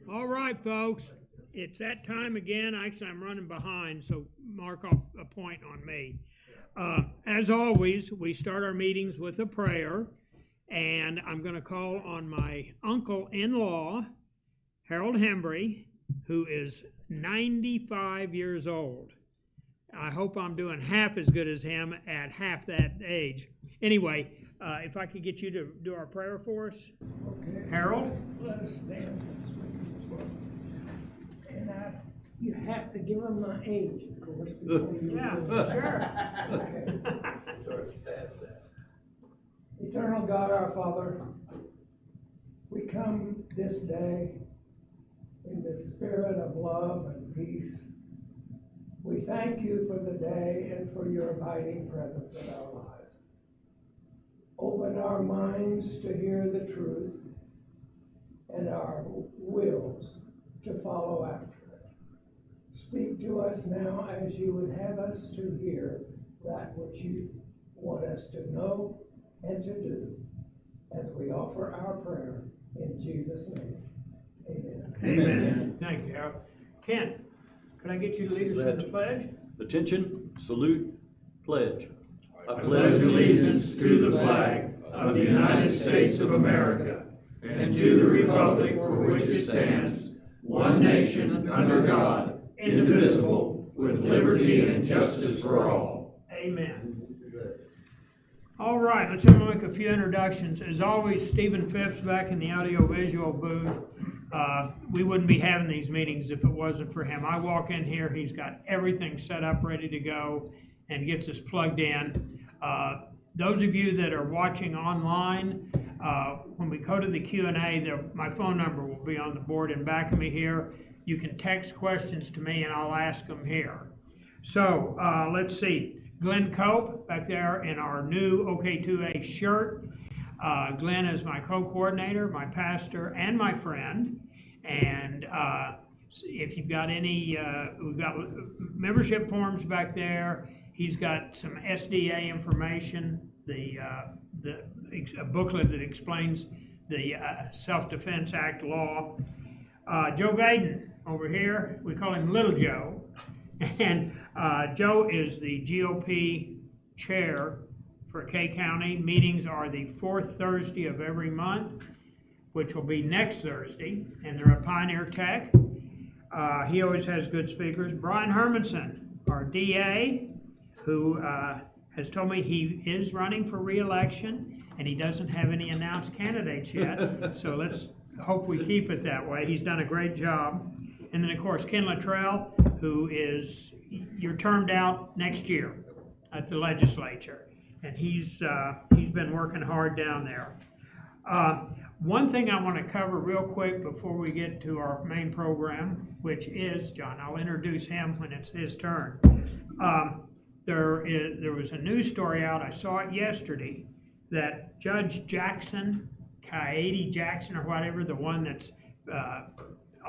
All right, folks, it's that time again. Actually, I'm running behind, so mark off a point on me. As always, we start our meetings with a prayer, and I'm going to call on my uncle-in-law, Harold Hembry, who is 95 years old. I hope I'm doing half as good as him at half that age. Anyway, if I could get you to do our prayer for us. Okay. Harold? Let us stand. And you have to give them my age, of course, before you do it. Sure. Eternal God, our Father, we come this day in the spirit of love and peace. We thank you for the day and for your abiding presence in our lives. Open our minds to hear the truth and our wills to follow after it. Speak to us now as you would have us to hear that which you want us to know and to do, as we offer our prayer in Jesus' name. Amen. Amen. Thank you, Harold. Ken, could I get you to lead us in the pledge? Attention, salute, pledge. I pledge allegiance to the flag of the United States of America and to the republic for which it stands, one nation under God, indivisible, with liberty and justice for all. Amen. All right, let's make a few introductions. As always, Stephen Phipps back in the audio-visual booth. We wouldn't be having these meetings if it wasn't for him. I walk in here, he's got everything set up, ready to go, and gets us plugged in. Those of you that are watching online, when we go to the Q&A, my phone number will be on the board in back of me here. You can text questions to me and I'll ask them here. So let's see. Glenn Cope back there in our new OK2A shirt. Glenn is my co-coordinator, my pastor, and my friend. And if you've got any, we've got membership forms back there. He's got some SDA information, a booklet that explains the Self-Defense Act law. Joe Baden over here, we call him Little Joe. And Joe is the GOP chair for Kay County. Meetings are the fourth Thursday of every month, which will be next Thursday, and they're at Pioneer Tech. He always has good speakers. Brian Hermanson, our DA, who has told me he is running for re-election, and he doesn't have any announced candidates yet, so let's hope we keep it that way. He's done a great job. And then, of course, Ken Luttrell, who you're termed out next year at the legislature, and he's been working hard down there. One thing I want to cover real quick before we get to our main program, which is, John, I'll introduce him when it's his turn. There was a news story out, I saw it yesterday, that Judge Jackson, Katie Jackson or whatever, the one that's a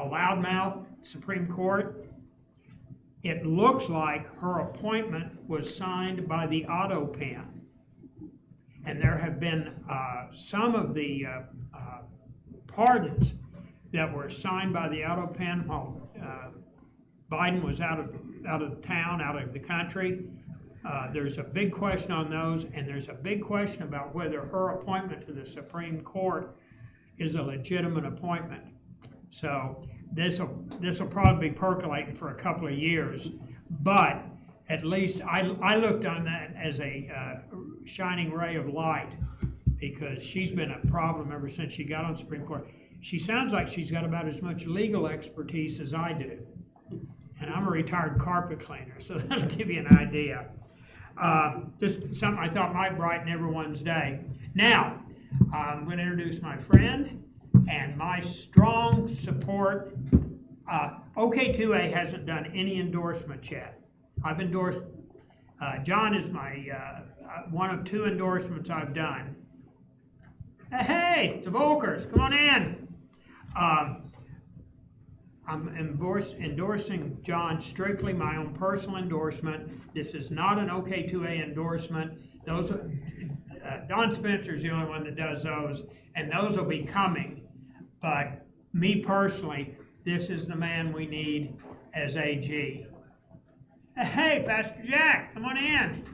loudmouth Supreme Court, it looks like her appointment was signed by the auto pen. And there have been some of the pardons that were signed by the auto pen while Biden was out of town, out of the country. There's a big question on those, and there's a big question about whether her appointment to the Supreme Court is a legitimate appointment. So this will probably be percolating for a couple of years, but at least I looked on that as a shining ray of light, because she's been a problem ever since she got on the Supreme Court. She sounds like she's got about as much legal expertise as I do, and I'm a retired carpet cleaner, so that'll give you an idea. Just something I thought might brighten everyone's day. Now, I'm going to introduce my friend and my strong support. OK2A hasn't done any endorsements yet. I've endorsed, John is my one of two endorsements I've done. Hey, it's the Volkers, come on in. I'm endorsing John strictly my own personal endorsement. This is not an OK2A endorsement. Those Don Spencer's the only one that does those, and those will be coming But me personally, this is the man we need as AG. Hey, Pastor Jack, come on in.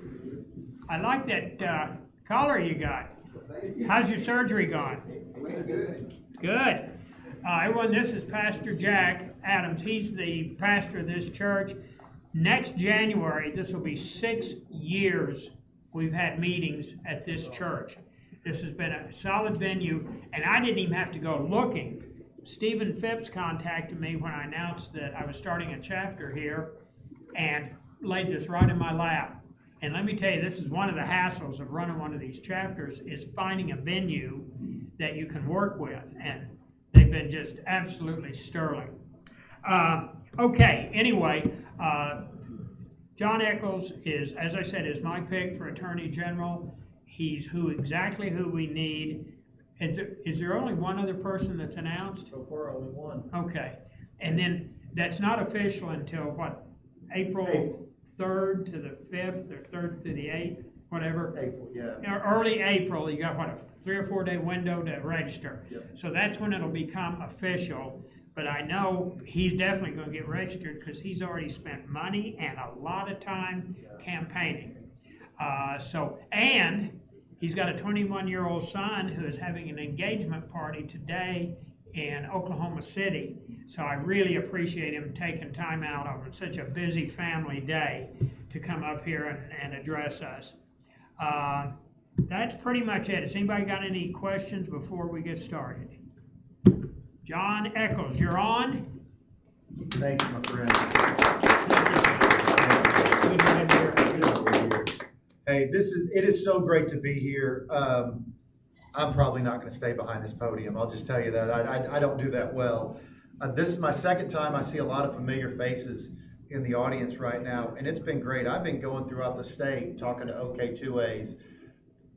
I like that collar you got. How's your surgery going? Good. Everyone, this is Pastor Jack Adams. He's the pastor of this church. Next January, this will be 6 years we've had meetings at this church. This has been a solid venue, and I didn't even have to go looking. Stephen Phipps contacted me when I announced that I was starting a chapter here and laid this right in my lap. And let me tell you, this is one of the hassles of running one of these chapters, is finding a venue that you can work with. And they've been just absolutely sterling. Okay, anyway, Jon Echols is, as I said, is my pick for Attorney General. He's exactly who we need. Is there only one other person that's announced? So far, only one. Okay, and then that's not official until what, April 3rd to the 5th, or 3rd to the 8th, whatever? April, yeah. Early April, you got what, a 3 or 4 day window to register. Yep. So that's when it'll become official. But I know he's definitely going to get registered because he's already spent money and a lot of time campaigning. And he's got a 21-year-old son who is having an engagement party today in Oklahoma City. So I really appreciate him taking time out on such a busy family day to come up here and address us. That's pretty much it. Has anybody got any questions before we get started? Jon Echols, you're on. Thank you, my friend. Good to have you here. Hey, it is so great to be here. I'm probably not going to stay behind this podium. I'll just tell you that. I don't do that well. This is my second time. I see a lot of familiar faces in the audience right now, and it's been great. I've been going throughout the state talking to OK2As.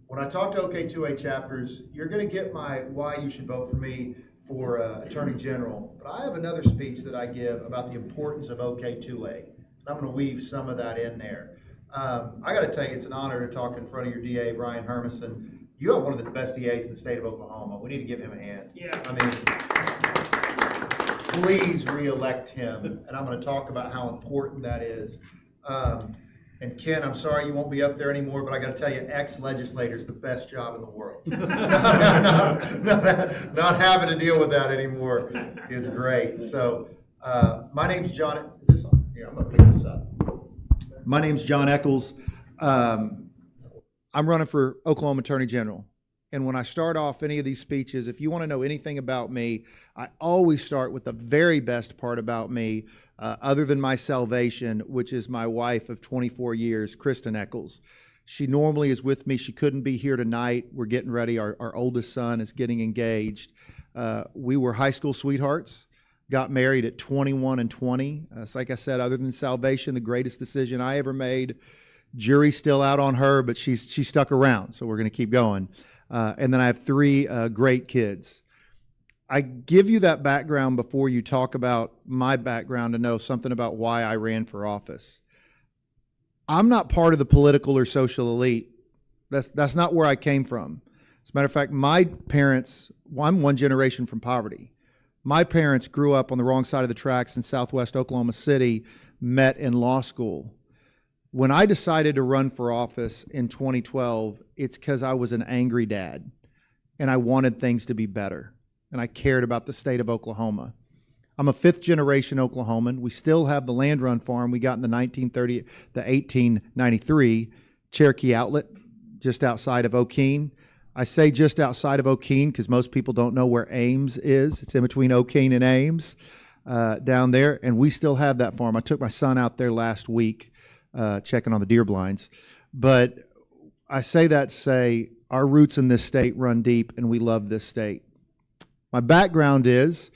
When I talk to OK2A chapters, you're going to get my why you should vote for me for Attorney General. But I have another speech that I give about the importance of OK2A. And I'm going to weave some of that in there. I got to tell you, it's an honor to talk in front of your DA, Brian Hermanson. You have one of the best DAs in the state of Oklahoma. We need to give him a hand. Yeah. I mean, please re-elect him. And I'm going to talk about how important that is. And Ken, I'm sorry you won't be up there anymore, but I got to tell you, ex-legislator is the best job in the world. Not having to deal with that anymore is great. So my name's Jon. Is this on? Here, I'm going to pick this up. My name's Jon Echols. I'm running for Oklahoma Attorney General. And when I start off any of these speeches, if you want to know anything about me, I always start with the very best part about me, other than my salvation, which is my wife of 24 years, Kristen Echols. She normally is with me. She couldn't be here tonight. We're getting ready. Our oldest son is getting engaged. We were high school sweethearts, got married at 21 and 20. So like I said, other than salvation, the greatest decision I ever made. Jury's still out on her, but she stuck around, so we're going to keep going. And then I have 3 great kids. I give you that background before you talk about my background to know something about why I ran for office. I'm not part of the political or social elite. That's not where I came from. As a matter of fact, my parents, I'm one generation from poverty. My parents grew up on the wrong side of the tracks in southwest Oklahoma City, met in law school. When I decided to run for office in 2012, it's because I was an angry dad and I wanted things to be better and I cared about the state of Oklahoma. I'm a 5th generation Oklahoman. We still have the land run farm we got in the 1893 Cherokee Outlet just outside of O'Keene. I say just outside of O'Keene because most people don't know where Ames is. It's in between O'Keene and Ames down there, and we still have that farm. I took my son out there last week checking on the deer blinds. But I say that to say our roots in this state run deep, and we love this state. My background is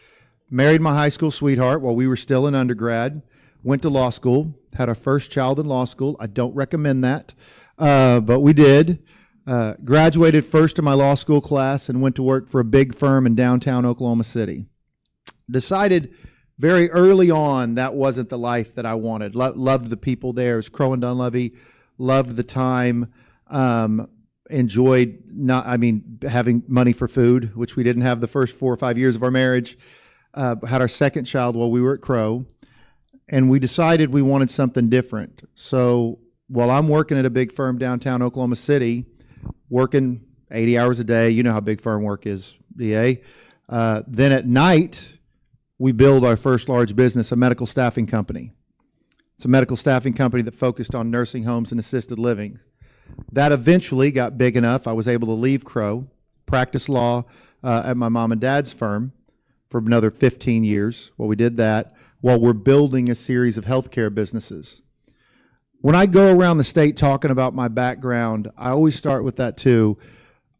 married my high school sweetheart while we were still in undergrad, went to law school, had our first child in law school. I don't recommend that, but we did. Graduated first in my law school class and went to work for a big firm in downtown Oklahoma City. Decided very early on that wasn't the life that I wanted. Loved the people there. It was Crow and Dunlevy. Loved the time. enjoyed having money for food, which we didn't have the first 4 or 5 years of our marriage. Had our second child while we were at Crow, and we decided we wanted something different. So while I'm working at a big firm downtown Oklahoma City, working 80 hours a day, you know how big firm work is, DA. Then at night, we build our first large business, a medical staffing company. It's a medical staffing company that focused on nursing homes and assisted living. That eventually got big enough, I was able to leave Crow, practice law at my mom and dad's firm for another 15 years while we did that, while we're building a series of healthcare businesses. When I go around the state talking about my background, I always start with that too.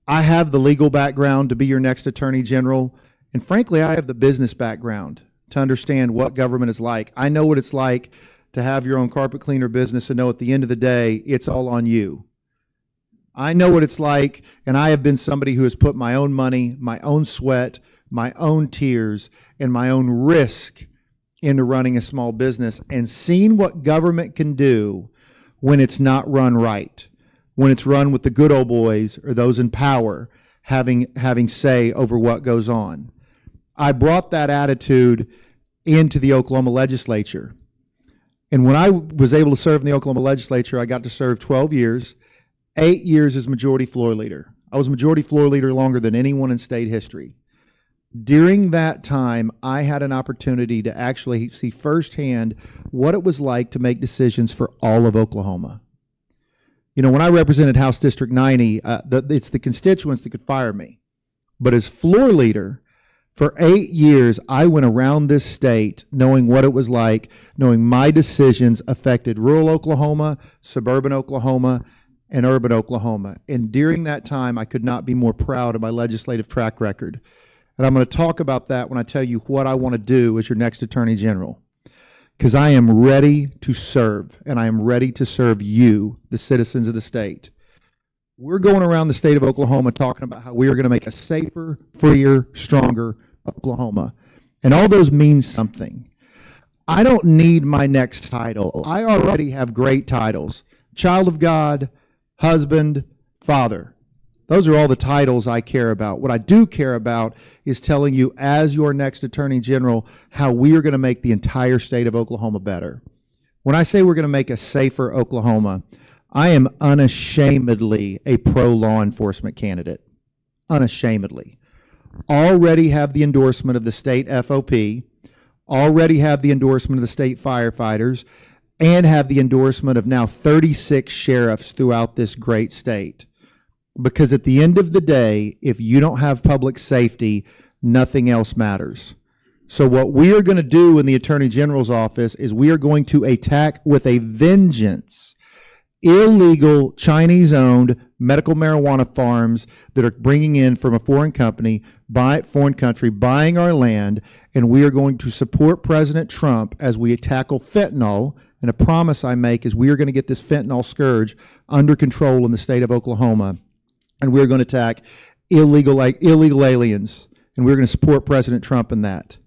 I have the legal background to be your next attorney general, and frankly, I have the business background to understand what government is like. I know what it's like to have your own carpet cleaner business and know at the end of the day, it's all on you. I know what it's like, and I have been somebody who has put my own money, my own sweat, my own tears, and my own risk into running a small business and seen what government can do when it's not run right, when it's run with the good old boys or those in power having say over what goes on. I brought that attitude into the Oklahoma legislature. And when I was able to serve in the Oklahoma legislature, I got to serve 12 years, 8 years as majority floor leader. I was majority floor leader longer than anyone in state history. During that time, I had an opportunity to actually see firsthand what it was like to make decisions for all of Oklahoma. You know, when I represented House District 90, it's the constituents that could fire me. But as floor leader, for 8 years, I went around this state knowing what it was like, knowing my decisions affected rural Oklahoma, suburban Oklahoma, and urban Oklahoma. And during that time, I could not be more proud of my legislative track record. And I'm going to talk about that when I tell you what I want to do as your next Attorney General. Because I am ready to serve, and I am ready to serve you, the citizens of the state. We're going around the state of Oklahoma talking about how we are going to make a safer, freer, stronger Oklahoma. And all those mean something. I don't need my next title. I already have great titles. Child of God, husband, father. Those are all the titles I care about. What I do care about is telling you, as your next Attorney General, how we are going to make the entire state of Oklahoma better. When I say we're going to make a safer Oklahoma, I am unashamedly a pro-law enforcement candidate. Unashamedly. Already have the endorsement of the state FOP, already have the endorsement of the state firefighters, and have the endorsement of now 36 sheriffs throughout this great state. Because at the end of the day, if you don't have public safety, nothing else matters. So what we are going to do in the Attorney General's office is we are going to attack with a vengeance illegal Chinese-owned medical marijuana farms that are bringing in from a foreign country, buying our land, and we are going to support President Trump as we tackle fentanyl. And a promise I make is we are going to get this fentanyl scourge under control in the state of Oklahoma. And we're going to attack illegal aliens, and we're going to support President Trump in that.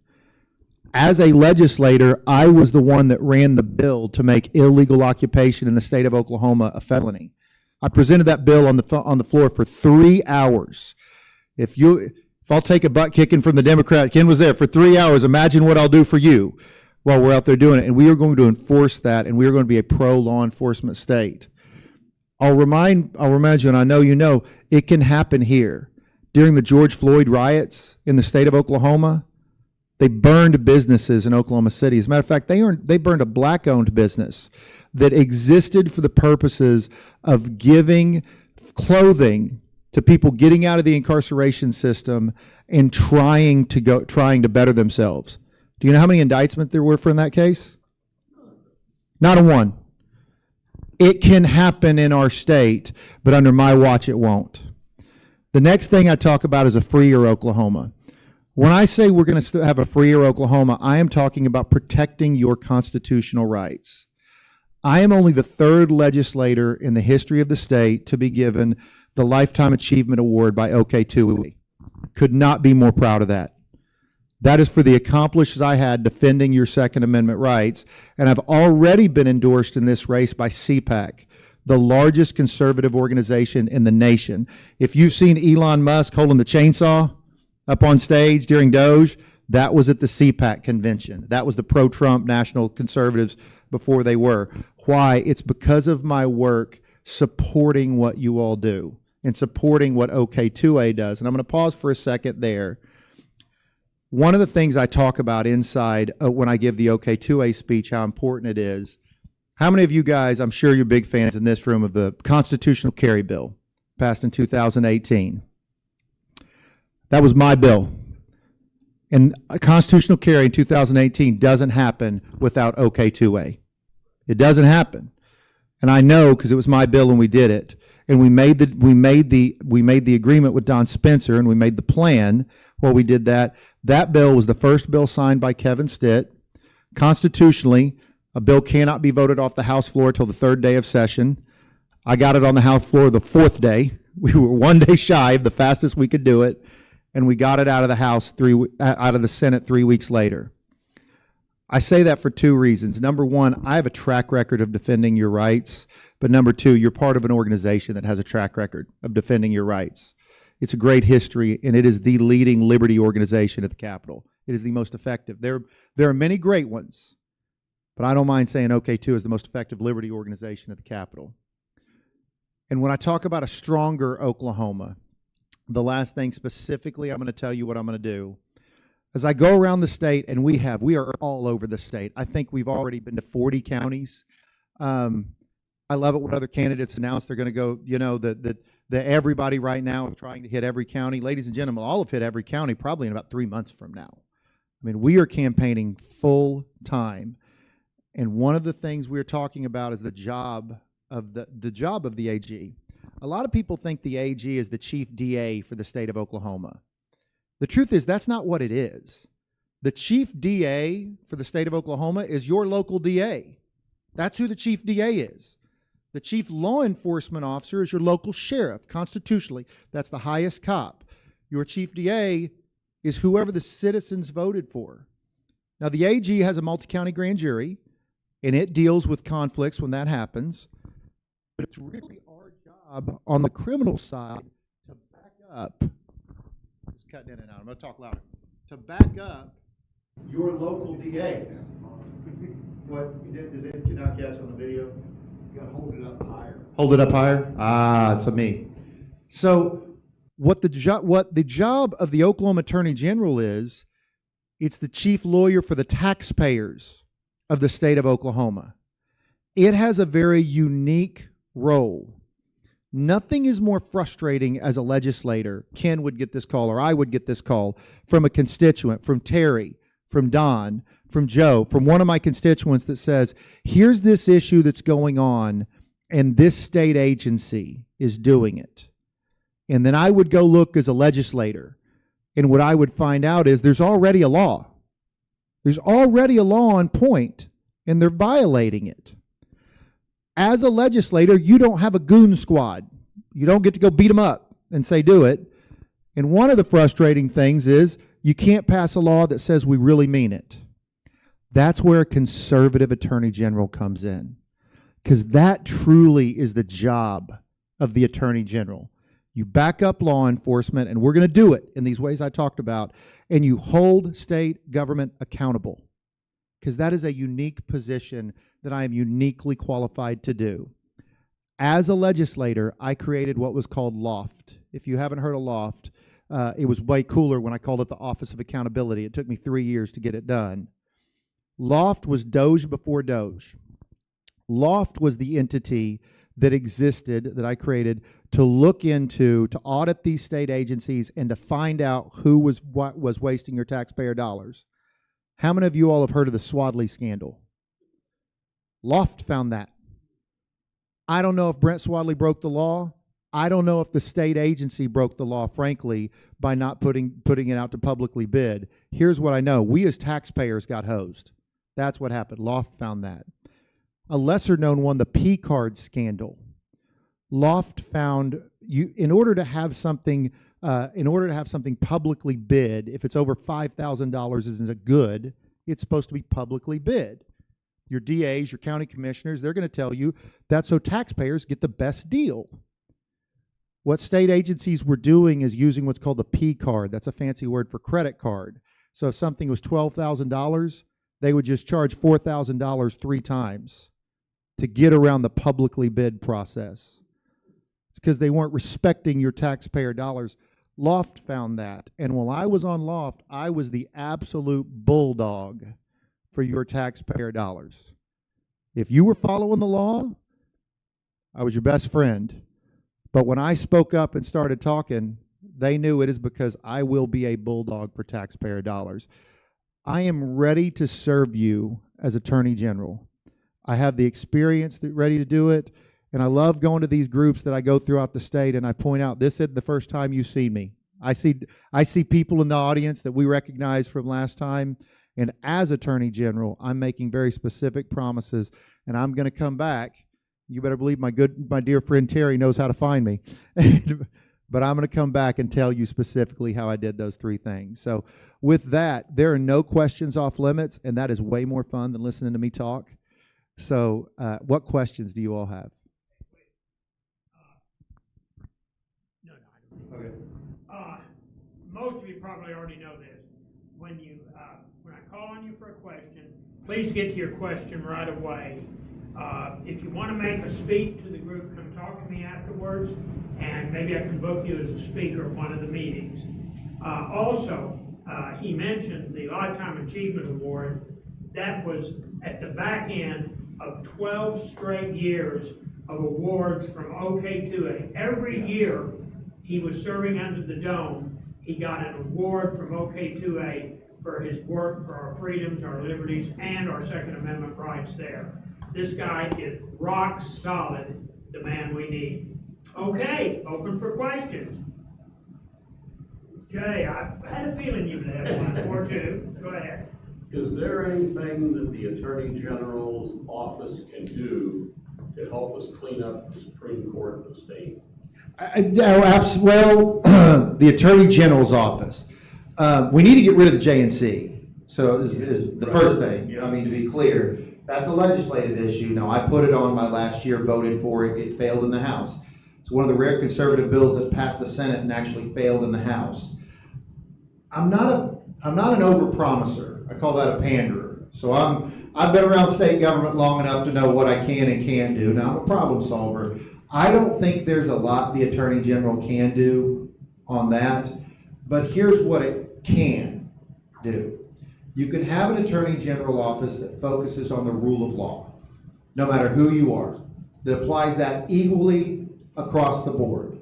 As a legislator, I was the one that ran the bill to make illegal occupation in the state of Oklahoma a felony. I presented that bill on the floor for 3 hours. If I'll take a butt kicking from the Democrat, Ken was there for 3 hours. Imagine what I'll do for you while we're out there doing it. And we are going to enforce that, and we are going to be a pro-law enforcement state. I'll remind you, and I know you know, it can happen here. During the George Floyd riots in the state of Oklahoma, they burned businesses in Oklahoma City. As a matter of fact, they burned a black-owned business that existed for the purposes of giving clothing to people getting out of the incarceration system and trying to better themselves. Do you know how many indictments there were in that case? Not a one. It can happen in our state, but under my watch it won't. The next thing I talk about is a freer Oklahoma. When I say we're going to have a freer Oklahoma, I am talking about protecting your constitutional rights. I am only the third legislator in the history of the state to be given the Lifetime Achievement Award by OK2. Could not be more proud of that. That is for the accomplishments I had defending your Second Amendment rights, and I've already been endorsed in this race by CPAC, the largest conservative organization in the nation. If you've seen Elon Musk holding the chainsaw up on stage during Doge, that was at the CPAC convention. That was the pro-Trump national conservatives before they were. Why? It's because of my work supporting what you all do and supporting what OK2A does. And I'm going to pause for a second there. One of the things I talk about inside when I give the OK2A speech, how important it is. How many of you guys, I'm sure you're big fans in this room, of the constitutional carry bill passed in 2018? That was my bill. And a constitutional carry in 2018 doesn't happen without OK2A. It doesn't happen. And I know because it was my bill and we did it. And we made the agreement with Don Spencer, and we made the plan while we did that. That bill was the first bill signed by Kevin Stitt. Constitutionally, a bill cannot be voted off the House floor till the third day of session. I got it on the House floor the fourth day. We were one day shy of the fastest we could do it, and we got it out of the House out of the Senate 3 weeks later. I say that for two reasons. Number one, I have a track record of defending your rights. But number two, you're part of an organization that has a track record of defending your rights. It's a great history, and it is the leading liberty organization at the Capitol. It is the most effective. There are many great ones, but I don't mind saying OK2 is the most effective liberty organization at the Capitol. And when I talk about a stronger Oklahoma, the last thing specifically I'm going to tell you what I'm going to do. As I go around the state, and we are all over the state. I think we've already been to 40 counties. I love it when other candidates announce they're going to go, that everybody right now is trying to hit every county. Ladies and gentlemen, all have hit every county probably in about 3 months from now. I mean, we are campaigning full time. And one of the things we're talking about is the job of the AG. A lot of people think the AG is the chief DA for the state of Oklahoma. The truth is that's not what it is. The chief DA for the state of Oklahoma is your local DA. That's who the chief DA is. The chief law enforcement officer is your local sheriff. Constitutionally, that's the highest cop. Your chief DA is whoever the citizens voted for. Now, the AG has a multi-county grand jury, and it deals with conflicts when that happens. But it's really our job on the criminal side to back up. It's cutting in and out. I'm going to talk louder. To back up your local DAs. What? Can I catch on the video? You gotta hold it up higher. Hold it up higher? Ah, it's a me. So what the job of the Oklahoma Attorney General is, it's the chief lawyer for the taxpayers of the state of Oklahoma. It has a very unique role. Nothing is more frustrating as a legislator. Ken would get this call, or I would get this call from a constituent, from Terry, from Don, from Joe, from one of my constituents that says, here's this issue that's going on, and this state agency is doing it. And then I would go look as a legislator, and what I would find out is there's already a law. There's already a law on point, and they're violating it. As a legislator, you don't have a goon squad. You don't get to go beat them up and say, do it. And one of the frustrating things is you can't pass a law that says we really mean it. That's where a conservative attorney general comes in, because that truly is the job of the attorney general. You back up law enforcement, and we're going to do it in these ways I talked about, and you hold state government accountable, because that is a unique position that I am uniquely qualified to do. As a legislator, I created what was called LOFT. If you haven't heard of LOFT, it was way cooler when I called it the Office of Accountability. It took me 3 years to get it done. LOFT was Doge before Doge. LOFT was the entity that existed, that I created, to look into, to audit these state agencies and to find out who was wasting your taxpayer dollars. How many of you all have heard of the Swadley scandal? LOFT found that. I don't know if Brent Swadley broke the law. I don't know if the state agency broke the law, frankly, by not putting it out to publicly bid. Here's what I know. We as taxpayers got hosed. That's what happened. LOFT found that. A lesser known one, the P-card scandal. LOFT found in order to have something publicly bid, if it's over $5,000 as a good, it's supposed to be publicly bid. your DAs, your county commissioners, they're going to tell you that's so taxpayers get the best deal. What state agencies were doing is using what's called the P card. That's a fancy word for credit card. So if something was $12,000, they would just charge $4,000 3 times to get around the publicly bid process. It's because they weren't respecting your taxpayer dollars. Loft found that. And while I was on Loft, I was the absolute bulldog for your taxpayer dollars. If you were following the law, I was your best friend. But when I spoke up and started talking, they knew it is because I will be a bulldog for taxpayer dollars. I am ready to serve you as Attorney General. I have the experience ready to do it, and I love going to these groups that I go throughout the state, and I point out, this isn't the first time you've seen me. I see people in the audience that we recognize from last time, and as Attorney General, I'm making very specific promises, and I'm going to come back. You better believe my dear friend Terry knows how to find me. But I'm going to come back and tell you specifically how I did those 3 things. So with that, there are no questions off limits, and that is way more fun than listening to me talk. So what questions do you all have? No, I don't. Okay. Most of you probably already know this. When I call on you for a question, please get to your question right away. If you want to make a speech to the group, come talk to me afterwards, and maybe I can book you as a speaker at one of the meetings. Also, he mentioned the Lifetime Achievement Award. That was at the back end of 12 straight years of awards from OK2A. Every year he was serving under the dome, he got an award from OK2A for his work for our freedoms, our liberties, and our Second Amendment rights there. This guy is rock solid, the man we need. Okay, open for questions. Jay, I had a feeling you would have one or two. Go ahead. Is there anything that the Attorney General's office can do to help us clean up the Supreme Court of the state? Well, the Attorney General's office. We need to get rid of the JNC. So is the first thing. I mean, to be clear, that's a legislative issue. Now, I put it on my last year, voted for it. It failed in the House. It's one of the rare conservative bills that passed the Senate and actually failed in the House. I'm not an overpromiser. I call that a panderer. So I've been around state government long enough to know what I can and can't do. Now, I'm a problem solver. I don't think there's a lot the Attorney General can do on that, but here's what it can do. You can have an Attorney General office that focuses on the rule of law, no matter who you are, that applies that equally across the board.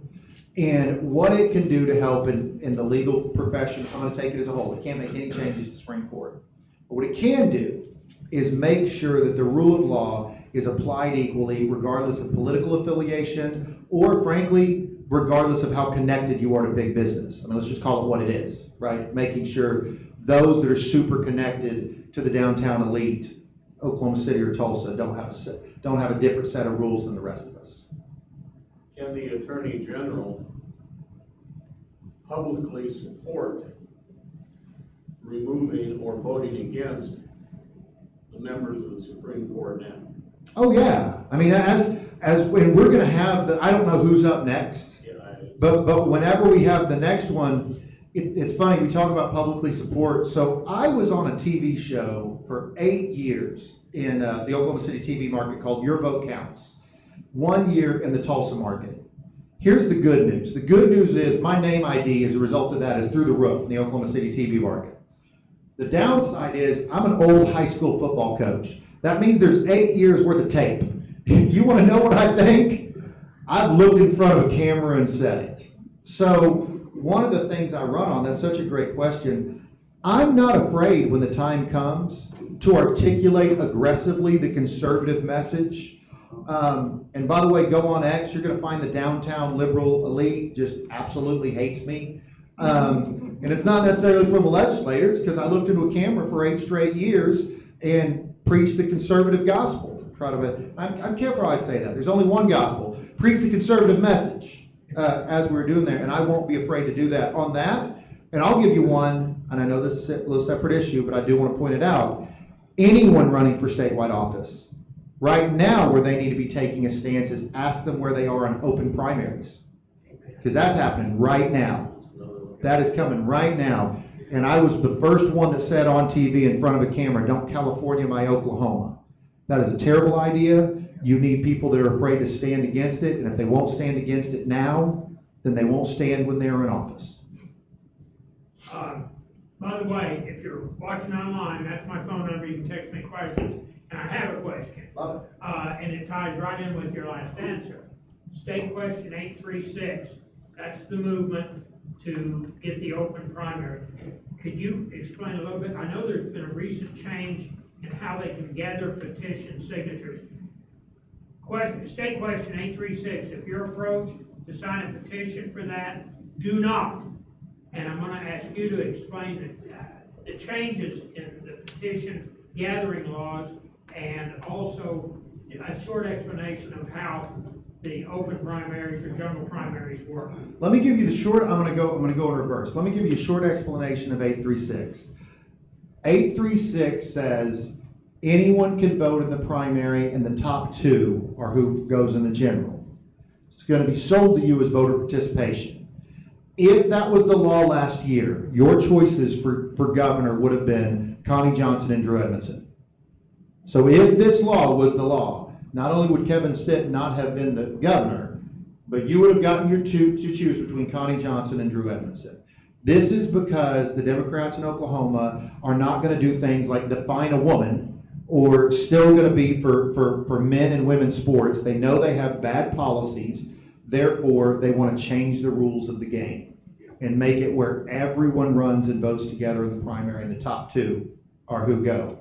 And what it can do to help in the legal profession, I'm going to take it as a whole. It can't make any changes to the Supreme Court. But what it can do is make sure that the rule of law is applied equally, regardless of political affiliation, or frankly, regardless of how connected you are to big business. I mean, let's just call it what it is, right? Making sure those that are super connected to the downtown elite, Oklahoma City or Tulsa, don't have a different set of rules than the rest of us. Can the Attorney General publicly support removing or voting against the members of the Supreme Court now? Oh yeah, I mean, as when we're going to have I don't know who's up next, but whenever we have the next one, it's funny, we talk about publicly support. So I was on a TV show for 8 years in the Oklahoma City TV market called Your Vote Counts. 1 year in the Tulsa market. Here's the good news. The good news is my name ID as a result of that is through the roof in the Oklahoma City TV market. The downside is I'm an old high school football coach. That means there's 8 years worth of tape. If you want to know what I think, I've looked in front of a camera and said it. So one of the things I run on, that's such a great question, I'm not afraid when the time comes to articulate aggressively the conservative message. And by the way, go on X, you're going to find the downtown liberal elite just absolutely hates me. And it's not necessarily from the legislator, it's because I looked into a camera for 8 straight years and preached the conservative gospel. I'm careful how I say that. There's only one gospel. Preach the conservative message as we were doing there, and I won't be afraid to do that on that. And I'll give you one, and I know this is a little separate issue, but I do want to point it out. anyone running for statewide office. Right now, where they need to be taking a stance is ask them where they are on open primaries. Because that's happening right now. That is coming right now. And I was the first one that said on TV in front of a camera, don't California my Oklahoma. That is a terrible idea. You need people that are afraid to stand against it. And if they won't stand against it now, then they won't stand when they're in office. By the way, if you're watching online, that's my phone number. You can text me questions. And I have a question. And it ties right in with your last answer. State question 836. That's the movement to get the open primary. Could you explain a little bit? I know there's been a recent change in how they can gather petition signatures. State question 836, if you're approached to sign a petition for that, do not. And I'm going to ask you to explain the changes in the petition gathering laws and also a short explanation of how the open primaries or general primaries work. Let me give you the short, I'm gonna go in reverse. Let me give you a short explanation of 836. 836 says anyone can vote in the primary and the top two are who goes in the general. It's gonna be sold to you as voter participation. If that was the law last year, your choices for governor would have been Connie Johnson and Drew Edmondson. So if this law was the law, not only would Kevin Stitt not have been the governor, but you would have gotten your to choose between Connie Johnson and Drew Edmondson. This is because the Democrats in Oklahoma are not going to do things like define a woman or still going to be for men and women's sports. They know they have bad policies. Therefore, they want to change the rules of the game and make it where everyone runs and votes together in the primary and the top two are who go.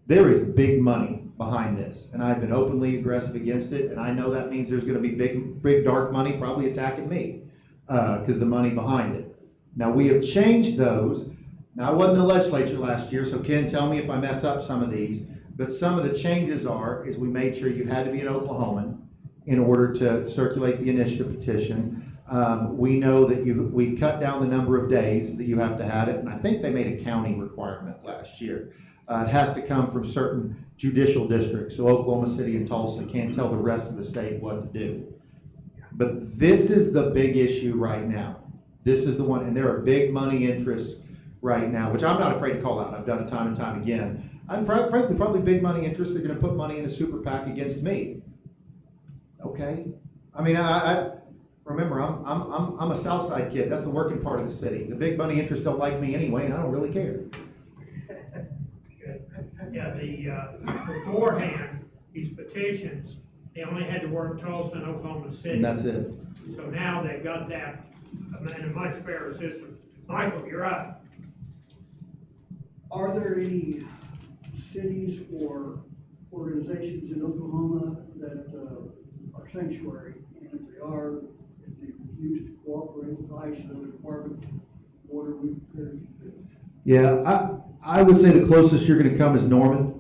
There is big money behind this, and I've been openly aggressive against it, and I know that means there's going to be big dark money probably attacking me because the money behind it. Now, we have changed those. Now, I wasn't in the legislature last year, so Ken, tell me if I mess up some of these, but some of the changes is we made sure you had to be an Oklahoman in order to circulate the initiative petition. We know that we cut down the number of days that you have to have it, and I think they made a county requirement last year. It has to come from certain judicial districts, so Oklahoma City and Tulsa can't tell the rest of the state what to do. But this is the big issue right now. This is the one, and there are big money interests right now, which I'm not afraid to call out. I've done it time and time again. I'm frankly probably big money interests. They're going to put money in a super PAC against me. Okay, I mean, I remember I'm a South Side kid. That's the working part of the city. The big money interests don't like me anyway, and I don't really care. Yeah, beforehand, these petitions, they only had to work Tulsa and Oklahoma City. And that's it. So now they've got that in a much fairer system. Michael, you're up. Are there any cities or organizations in Oklahoma that are sanctuary? And if they are, if they refuse to cooperate with ICE and other departments, what are we prepared to do? Yeah, I would say the closest you're going to come is Norman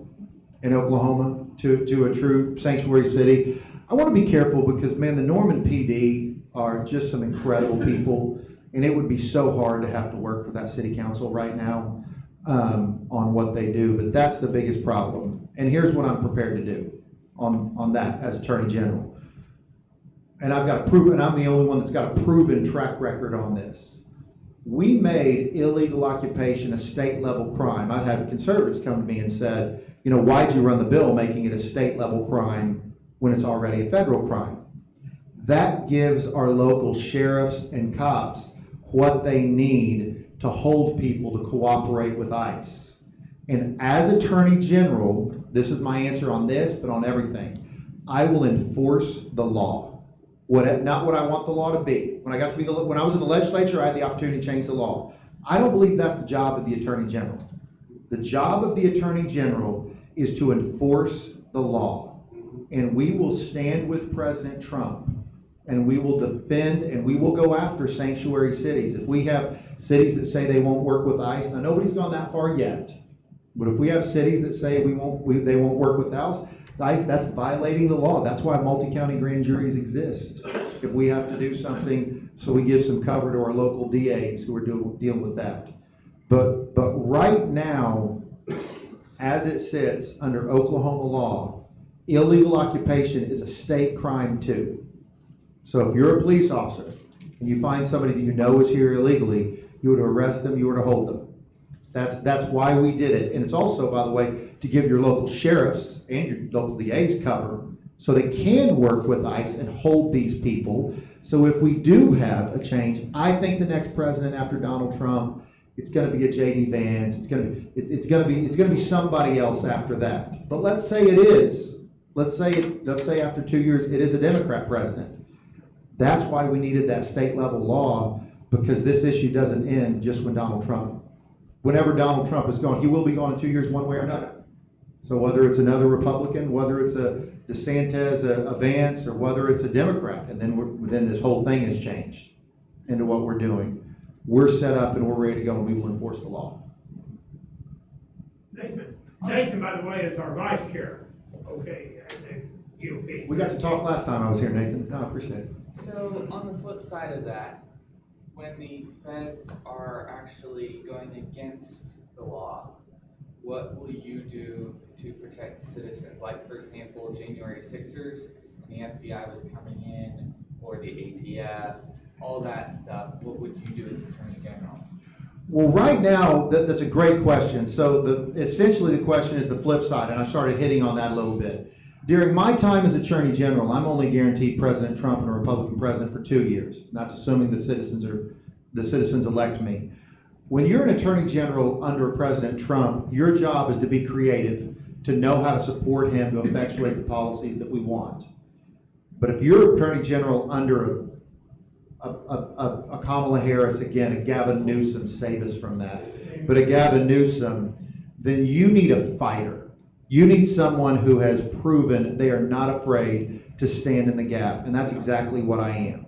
in Oklahoma to a true sanctuary city. I want to be careful because, man, the Norman PD are just some incredible people, and it would be so hard to have to work for that city council right now on what they do, but that's the biggest problem. And here's what I'm prepared to do on that as Attorney General. And I've got to prove, and I'm the only one that's got a proven track record on this. We made illegal occupation a state level crime. I've had conservatives come to me and said, you know, why'd you run the bill making it a state level crime when it's already a federal crime? That gives our local sheriffs and cops what they need to hold people to cooperate with ICE. And as Attorney General, this is my answer on this, but on everything, I will enforce the law. Not what I want the law to be. When I was in the legislature, I had the opportunity to change the law. I don't believe that's the job of the Attorney General. The job of the Attorney General is to enforce the law. And we will stand with President Trump, and we will defend, and we will go after sanctuary cities. If we have cities that say they won't work with ICE, now nobody's gone that far yet, but if we have cities that say they won't work with ICE, that's violating the law. That's why multi-county grand juries exist. If we have to do something, so we give some cover to our local DAs who are dealing with that. But right now, as it sits under Oklahoma law, illegal occupation is a state crime too. So if you're a police officer and you find somebody that you know is here illegally, you were to arrest them, you were to hold them. That's why we did it. And it's also, by the way, to give your local sheriffs and your local DAs cover so they can work with ICE and hold these people. So if we do have a change, I think the next president after Donald Trump, it's going to be a J.D. Vance. It's going to be somebody else after that. But let's say it is. Let's say after 2 years it is a Democrat president. That's why we needed that state level law, because this issue doesn't end just when Donald Trump. Whenever Donald Trump is gone, he will be gone in 2 years one way or another. So whether it's another Republican, whether it's a DeSantis, a Vance, or whether it's a Democrat, and then this whole thing has changed into what we're doing. We're set up and we're ready to go, and we will enforce the law. Nathan, by the way, is our vice chair. Okay, at the GOP. We got to talk last time I was here, Nathan. No, I appreciate it. So on the flip side of that, when the feds are actually going against the law, what will you do to protect citizens? Like, for example, January 6ers, and the FBI was coming in, or the ATF, all that stuff. What would you do as Attorney General? Well, right now, that's a great question. So essentially the question is the flip side, and I started hitting on that a little bit. During my time as Attorney General, I'm only guaranteed President Trump and a Republican president for 2 years. And that's assuming the citizens elect me. When you're an Attorney General under President Trump, your job is to be creative, to know how to support him to effectuate the policies that we want. But if you're Attorney General under a Kamala Harris, again, a Gavin Newsom, save us from that, but a Gavin Newsom, then you need a fighter. You need someone who has proven they are not afraid to stand in the gap, and that's exactly what I am.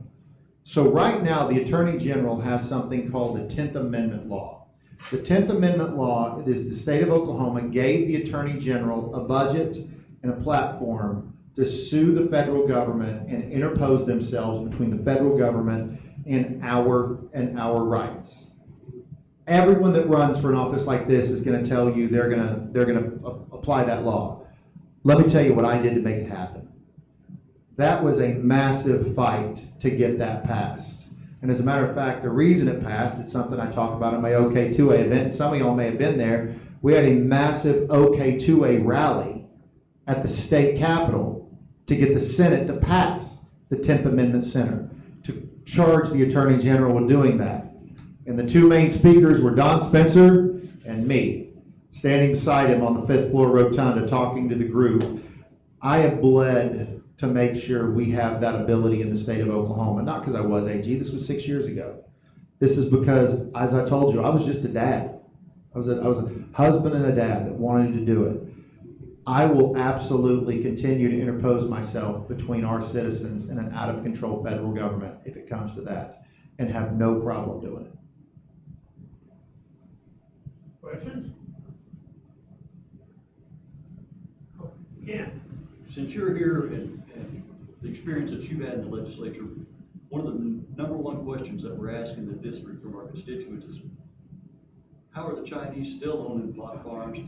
So right now, the Attorney General has something called the 10th Amendment law. The 10th Amendment law is the state of Oklahoma gave the Attorney General a budget and a platform to sue the federal government and interpose themselves between the federal government and our rights. Everyone that runs for an office like this is going to tell you they're going to apply that law. Let me tell you what I did to make it happen. That was a massive fight to get that passed. And as a matter of fact, the reason it passed, it's something I talk about in my OK2A event. Some of y'all may have been there. We had a massive OK2A rally at the state capitol to get the Senate to pass the 10th Amendment Center, to charge the Attorney General with doing that. And the two main speakers were Don Spencer and me, standing beside him on the 5th floor rotunda talking to the group. I have bled to make sure we have that ability in the state of Oklahoma. Not because I was AG, this was 6 years ago. This is because, as I told you, I was just a dad. I was a husband and a dad that wanted to do it. I will absolutely continue to interpose myself between our citizens and an out-of-control federal government if it comes to that, and have no problem doing it. Questions? Yeah. Since you're here and the experience that you've had in the legislature, one of the number one questions that we're asking the district from our constituents is, how are the Chinese still owning pot farms?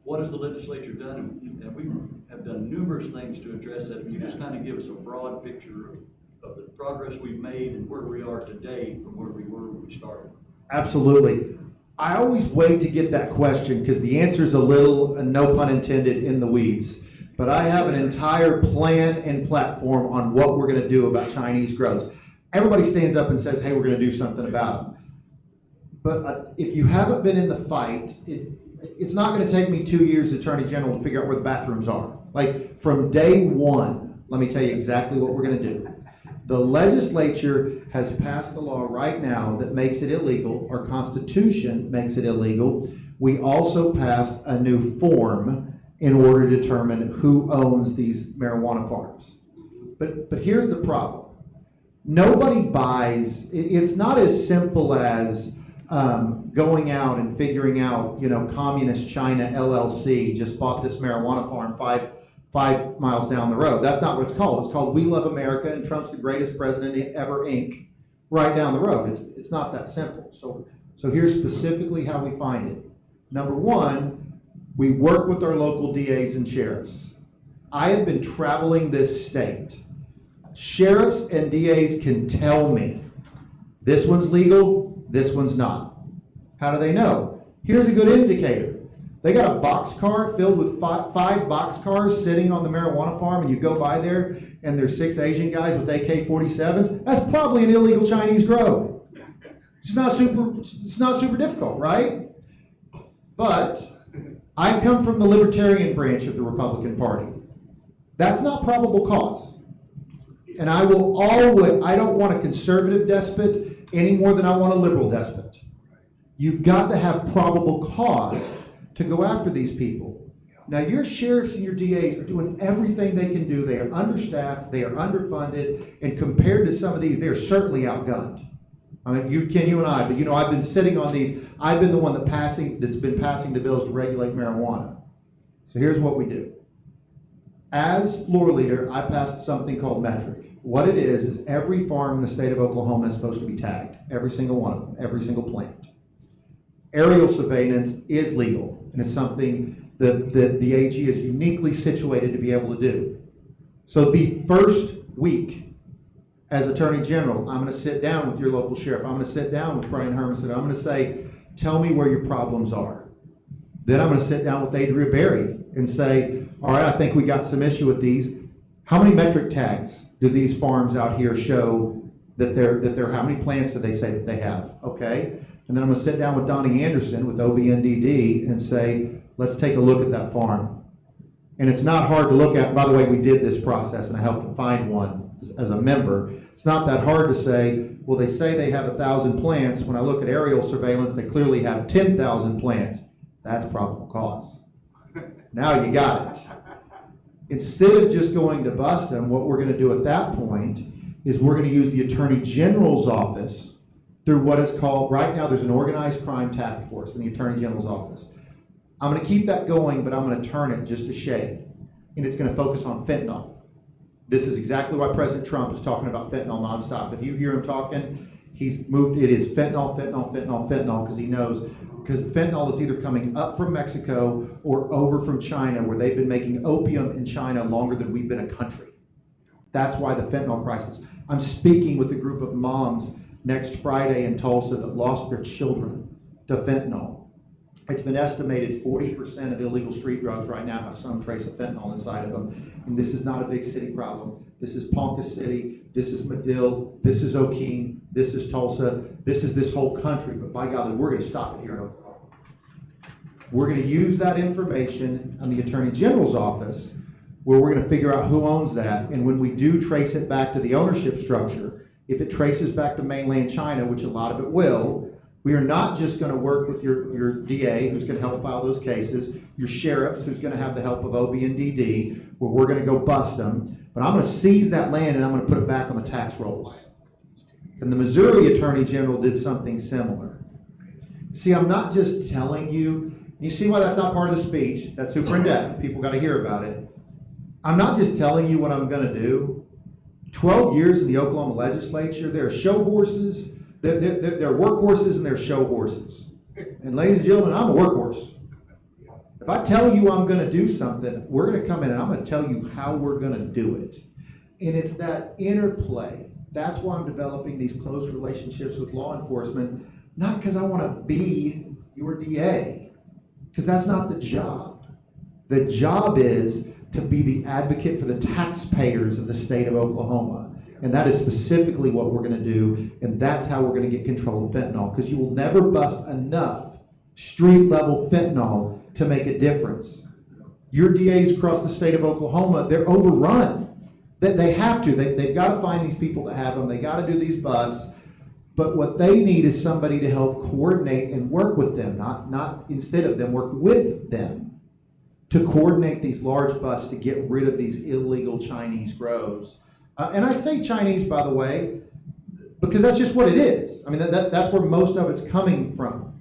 What has the legislature done? And we have done numerous things to address that. If you just kind of give us a broad picture of the progress we've made and where we are today from where we were when we started. Absolutely. I always wait to get that question because the answer is a little, and no pun intended, in the weeds. But I have an entire plan and platform on what we're going to do about Chinese grows. Everybody stands up and says, hey, we're going to do something about it. But if you haven't been in the fight, it's not going to take me 2 years as Attorney General to figure out where the bathrooms are. Like, from day one, let me tell you exactly what we're going to do. The legislature has passed the law right now that makes it illegal. Our Constitution makes it illegal. We also passed a new form in order to determine who owns these marijuana farms. But here's the problem. Nobody buys, it's not as simple as going out and figuring out, Communist China LLC just bought this marijuana farm five miles down the road. That's not what it's called. It's called We Love America and Trump's the greatest president ever, Inc. right down the road. It's not that simple. So here's specifically how we find it. Number one, We work with our local DAs and sheriffs. I have been traveling this state. Sheriffs and DAs can tell me, this one's legal, this one's not. How do they know? Here's a good indicator. They got a box car filled with five boxcars sitting on the marijuana farm, and you go by there and there's 6 Asian guys with AK-47s. That's probably an illegal Chinese grow. It's not super difficult, right? But I come from the libertarian branch of the Republican Party. That's not probable cause. And I don't want a conservative despot any more than I want a liberal despot. You've got to have probable cause to go after these people. Now, your sheriffs and your DAs are doing everything they can do. They are understaffed, they are underfunded, and compared to some of these, they are certainly outgunned. I mean, you and I, but I've been sitting on these. I've been the one that's been passing the bills to regulate marijuana. So here's what we do. As floor leader, I passed something called metric. What it is every farm in the state of Oklahoma is supposed to be tagged. Every single one of them, every single plant. Aerial surveillance is legal, and it's something that the AG is uniquely situated to be able to do. So the first week, as Attorney General, I'm going to sit down with your local sheriff. I'm going to sit down with Brian Hermanson. I'm going to say, tell me where your problems are. Then I'm going to sit down with Adria Berry and say, all right, I think we got some issue with these. How many metric tags do these farms out here show that they're how many plants do they say that they have? Okay. And then I'm going to sit down with Donnie Anderson with OBNDD and say, let's take a look at that farm. And it's not hard to look at. By the way, we did this process and I helped them find one as a member. It's not that hard to say, well, they say they have 1,000 plants. When I look at aerial surveillance, they clearly have 10,000 plants. That's probable cause. Now you got it. Instead of just going to bust them, what we're going to do at that point is we're going to use the Attorney General's office through what is called, right now there's an organized crime task force in the Attorney General's office. I'm going to keep that going, but I'm going to turn it just a shade. And it's going to focus on fentanyl. This is exactly why President Trump is talking about fentanyl nonstop. If you hear him talking, he's moved, it is fentanyl, because he knows, because fentanyl is either coming up from Mexico or over from China, where they've been making opium in China longer than we've been a country. That's why the fentanyl crisis. I'm speaking with a group of moms next Friday in Tulsa that lost their children to fentanyl. It's been estimated 40% of illegal street drugs right now have some trace of fentanyl inside of them. And this is not a big city problem. This is Ponca City, this is Medill, this is Okeen, this is Tulsa, this is this whole country. But by golly, we're going to stop it here in Oklahoma. We're going to use that information on the Attorney General's office, where we're going to figure out who owns that. And when we do trace it back to the ownership structure, if it traces back to mainland China, which a lot of it will, we are not just going to work with your DA, who's going to help file those cases, your sheriffs, who's going to have the help of OBNDD, where we're going to go bust them, but I'm going to seize that land and I'm going to put it back on the tax rolls. And the Missouri Attorney General did something similar. See, I'm not just telling you, you see why that's not part of the speech, that's super in-depth, people got to hear about it. I'm not just telling you what I'm going to do. 12 years in the Oklahoma legislature, there are show horses, there are workhorses and there are show horses. And ladies and gentlemen, I'm a workhorse. If I tell you I'm going to do something, we're going to come in and I'm going to tell you how we're going to do it. And it's that interplay. That's why I'm developing these close relationships with law enforcement, not because I want to be your DA, because that's not the job. The job is to be the advocate for the taxpayers of the state of Oklahoma. And that is specifically what we're going to do, and that's how we're going to get control of fentanyl, because you will never bust enough street-level fentanyl to make a difference. Your DAs across the state of Oklahoma, they're overrun. They have to. They've got to find these people that have them. They got to do these busts. But what they need is somebody to help coordinate and work with them, not instead of them, work with them to coordinate these large busts to get rid of these illegal Chinese grows. And I say Chinese, by the way, because that's just what it is. I mean, that's where most of it's coming from.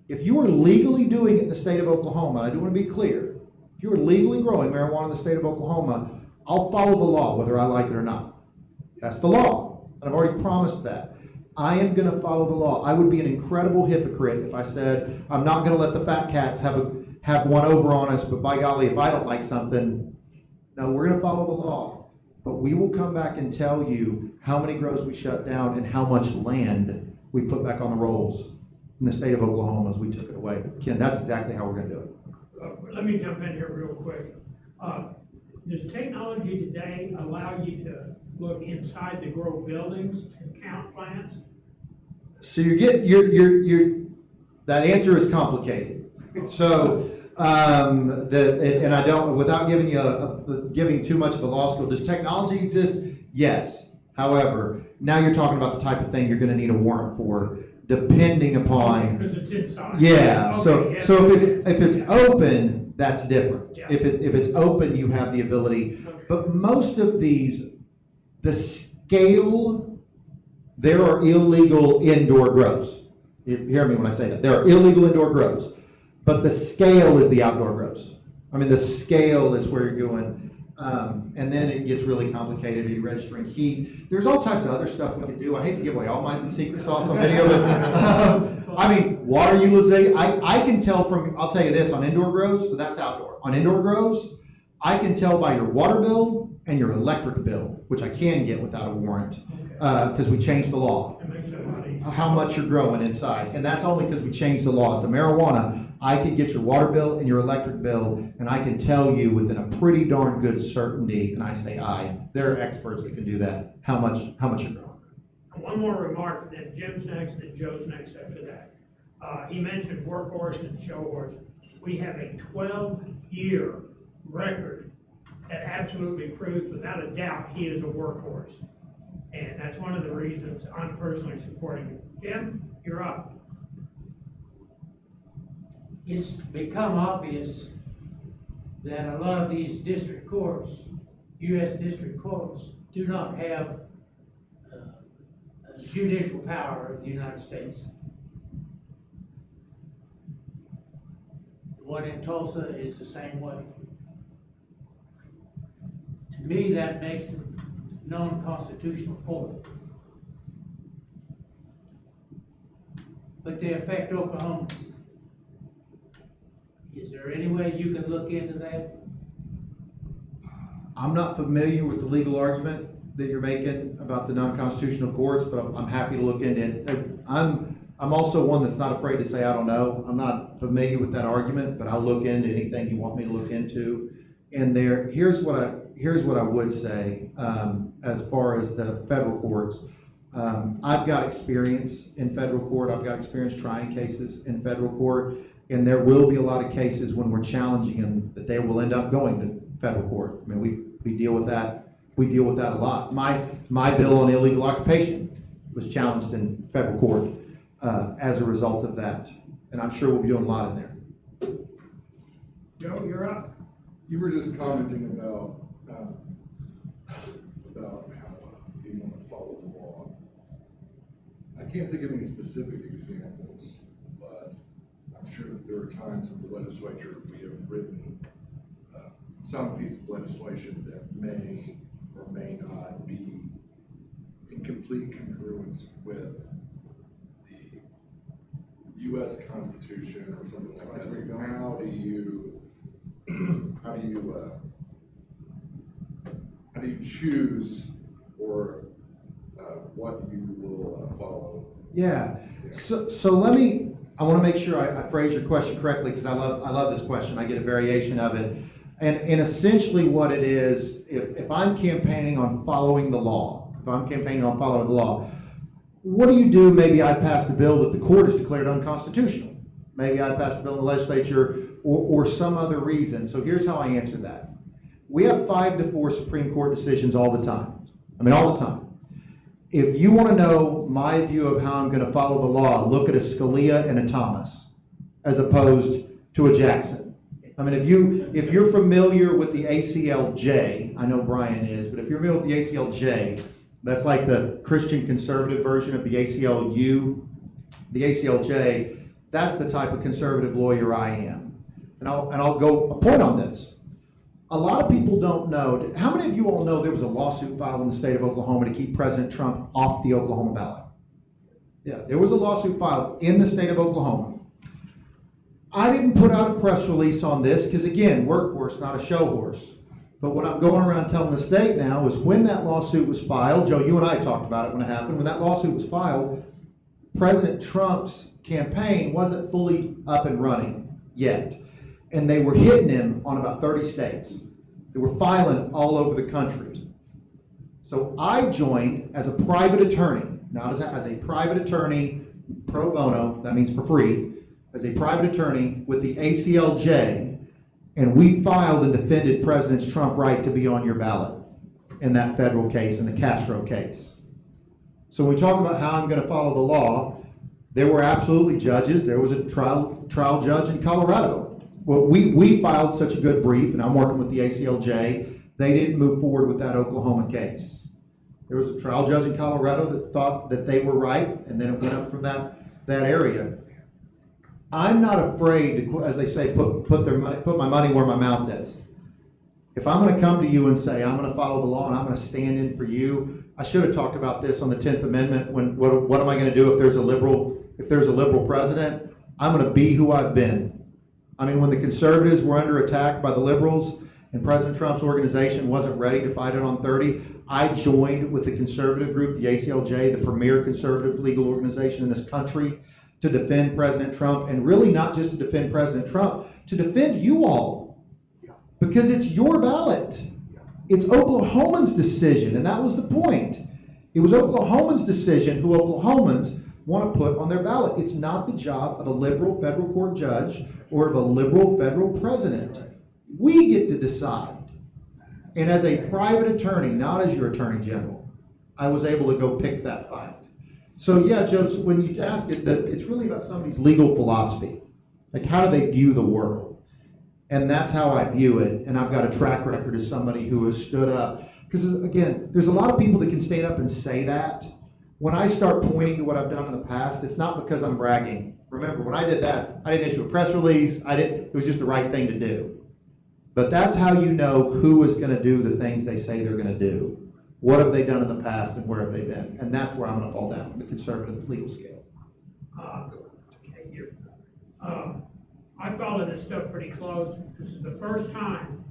If you are legally doing it in the state of Oklahoma, and I do want to be clear, if you are legally growing marijuana in the state of Oklahoma, I'll follow the law whether I like it or not. That's the law, and I've already promised that. I am going to follow the law. I would be an incredible hypocrite if I said I'm not going to let the fat cats have have one over on us, but by golly, if I don't like something, no, we're gonna follow the law. But we will come back and tell you how many grows we shut down and how much land we put back on the rolls in the state of Oklahoma as we took it away. Ken, that's exactly how we're gonna do it. Let me jump in here real quick. Does technology today allow you to look inside the grow buildings and count plants? So that answer is complicated. So, and I don't, without giving you giving too much of a law school, does technology exist? Yes. However, now you're talking about the type of thing you're gonna need a warrant for, depending upon. Because it's inside. Yeah, Okay, yes. so if it's open, that's different. Yeah. If it's open, you have the ability. Okay. But most of these, the scale, there are illegal indoor grows. You hear me when I say that. There are illegal indoor grows, but the scale is the outdoor grows. I mean, the scale is where you're going. And then it gets really complicated. Are you registering heat? There's all types of other stuff we can do. I hate to give away all my secret sauce on video, but I mean, water utilization. I can tell from, I'll tell you this, on indoor grows, so that's outdoor. On indoor grows, I can tell by your water bill and your electric bill, which I can get without a warrant, because we changed the law. It makes it a lot easier. How much you're growing inside, and that's only because we changed the laws. The marijuana, I can get your water bill and your electric bill, and I can tell you within a pretty darn good certainty, and I say there are experts that can do that, how much you're growing. One more remark, and then Jim's next, and then Joe's next after that. He mentioned workhorse and show horse. We have a 12-year record that absolutely proves without a doubt he is a workhorse. And that's one of the reasons I'm personally supporting him. Jim, you're up. It's become obvious that a lot of these district courts, U.S. district courts, do not have judicial power of the United States. The one in Tulsa is the same way. To me, that makes it non-constitutional court. But they affect Oklahomans. Is there any way you can look into that? I'm not familiar with the legal argument that you're making about the non-constitutional courts, but I'm happy to look into it. I'm also one that's not afraid to say I don't know. I'm not familiar with that argument, but I'll look into anything you want me to look into. And here's what I would say as far as the federal courts. I've got experience in federal court. I've got experience trying cases in federal court, and there will be a lot of cases when we're challenging them that they will end up going to federal court. I mean, we deal with that. We deal with that a lot. My bill on illegal occupation was challenged in federal court as a result of that, and I'm sure we'll be doing a lot in there. Joe, you're up. You were just commenting about how you want to follow the law. I can't think of any specific examples, but I'm sure that there are times in the legislature we have written some piece of legislation that may or may not be in complete congruence with the U.S. Constitution or something like that. So how do you choose or what you will follow? Yeah. So I want to make sure I phrase your question correctly, because I love this question. I get a variation of it. And essentially what it is, if I'm campaigning on following the law, what do you do? Maybe I passed a bill that the court has declared unconstitutional. Maybe I passed a bill in the legislature or some other reason. So here's how I answer that. We have 5 to 4 Supreme Court decisions all the time. I mean, all the time. If you want to know my view of how I'm going to follow the law, look at a Scalia and a Thomas, as opposed to a Jackson. I mean, if you're familiar with the ACLJ, I know Brian is, but if you're familiar with the ACLJ, that's like the Christian conservative version of the ACLU. The ACLJ, that's the type of conservative lawyer I am. And I'll go a point on this. A lot of people don't know. How many of you all know there was a lawsuit filed in the state of Oklahoma to keep President Trump off the Oklahoma ballot? Yeah, there was a lawsuit filed in the state of Oklahoma. I didn't put out a press release on this because, again, workhorse, not a show horse. But what I'm going around telling the state now is when that lawsuit was filed, Joe, you and I talked about it when it happened, when that lawsuit was filed, President Trump's campaign wasn't fully up and running yet. And they were hitting him on about 30 states. They were filing all over the country. So I joined as a private attorney, not as a private attorney, pro bono, that means for free, as a private attorney with the ACLJ, and we filed and defended President Trump's right to be on your ballot in that federal case, in the Castro case. So when we talk about how I'm going to follow the law, there were absolutely judges. There was a trial judge in Colorado. Well, we filed such a good brief, and I'm working with the ACLJ, they didn't move forward with that Oklahoma case. There was a trial judge in Colorado that thought that they were right, and then it went up from that area. I'm not afraid to, as they say, put my money where my mouth is. If I'm going to come to you and say I'm going to follow the law and I'm going to stand in for you, I should have talked about this on the 10th Amendment. What am I going to do if there's a liberal president? I'm going to be who I've been. I mean, when the conservatives were under attack by the liberals and President Trump's organization wasn't ready to fight it on 30, I joined with the conservative group, the ACLJ, the premier conservative legal organization in this country, to defend President Trump, and really not just to defend President Trump, to defend you all. Because it's your ballot. It's Oklahomans' decision, and that was the point. It was Oklahomans' decision who Oklahomans want to put on their ballot. It's not the job of a liberal federal court judge or of a liberal federal president. We get to decide. And as a private attorney, not as your attorney general, I was able to go pick that fight. So yeah, Joseph, when you ask it, that it's really about somebody's legal philosophy. Like, how do they view the world? And that's how I view it. And I've got a track record as somebody who has stood up. Because again, there's a lot of people that can stand up and say that. When I start pointing to what I've done in the past, it's not because I'm bragging. Remember, when I did that, I didn't issue a press release. It was just the right thing to do. But that's how you know who is going to do the things they say they're going to do. What have they done in the past and where have they been? And that's where I'm going to fall down, the conservative legal scale. I follow this stuff pretty close. This is the first time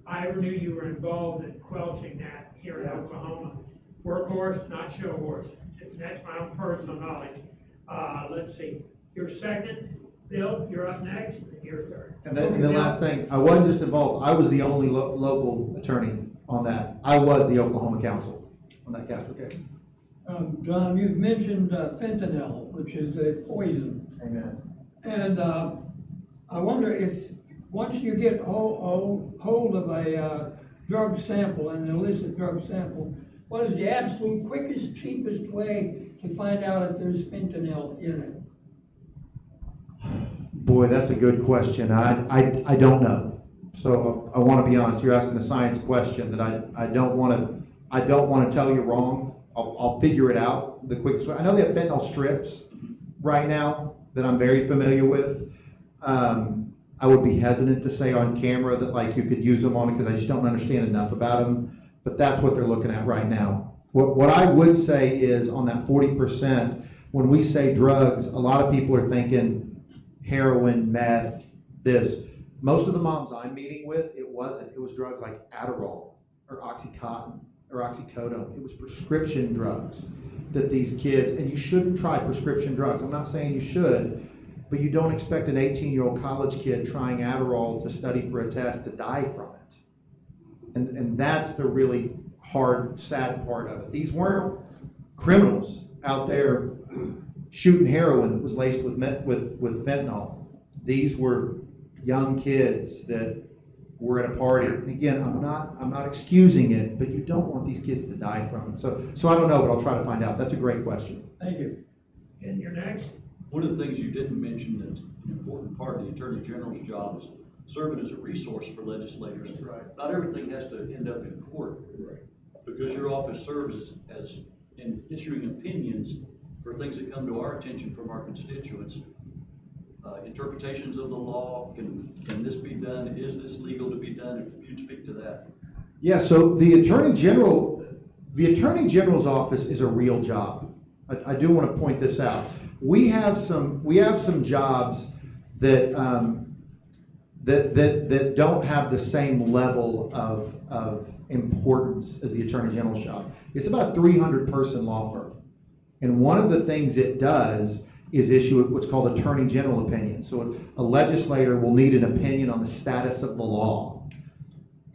I ever knew you were involved in quelching that here in Oklahoma. Workhorse, not show horse. That's my own personal knowledge. Let's see. You're second. Bill, you're up next, and you're third. And then the last thing, I wasn't just involved. I was the only local attorney on that. I was the Oklahoma counsel on that Castro case. John, you've mentioned fentanyl, which is a poison. Amen. And I wonder if, once you get hold of a drug sample, an illicit drug sample, what is the absolute quickest, cheapest way to find out if there's fentanyl in it? Boy, that's a good question. I don't know. So I want to be honest. You're asking a science question that I don't want to tell you wrong. I'll figure it out the quickest way. I know they have fentanyl strips right now that I'm very familiar with. I would be hesitant to say on camera that like you could use them on it because I just don't understand enough about them. But that's what they're looking at right now. What I would say is on that 40%, when we say drugs, a lot of people are thinking heroin, meth, this. Most of the moms I'm meeting with, it wasn't. It was drugs like Adderall or Oxycontin or oxycodone. It was prescription drugs that these kids, and you shouldn't try prescription drugs. I'm not saying you should, but you don't expect an 18-year-old college kid trying Adderall to study for a test to die from it. And that's the really hard, sad part of it. These weren't criminals out there shooting heroin that was laced with fentanyl. These were young kids that were at a party. And again, I'm not excusing it, but you don't want these kids to die from it. So I don't know, but I'll try to find out. That's a great question. Thank you. And you're next. One of the things you didn't mention that's an important part of the Attorney General's job is serving as a resource for legislators. That's right. Not everything has to end up in court. Right. Because your office serves as in issuing opinions for things that come to our attention from our constituents. Interpretations of the law, can this be done? Is this legal to be done? If you'd speak to that. Yeah, so the Attorney General's office is a real job. I do want to point this out. We have some jobs that, that don't have the same level of importance as the Attorney General's shop. It's about a 300-person law firm. And one of the things it does is issue what's called Attorney General opinions. So a legislator will need an opinion on the status of the law.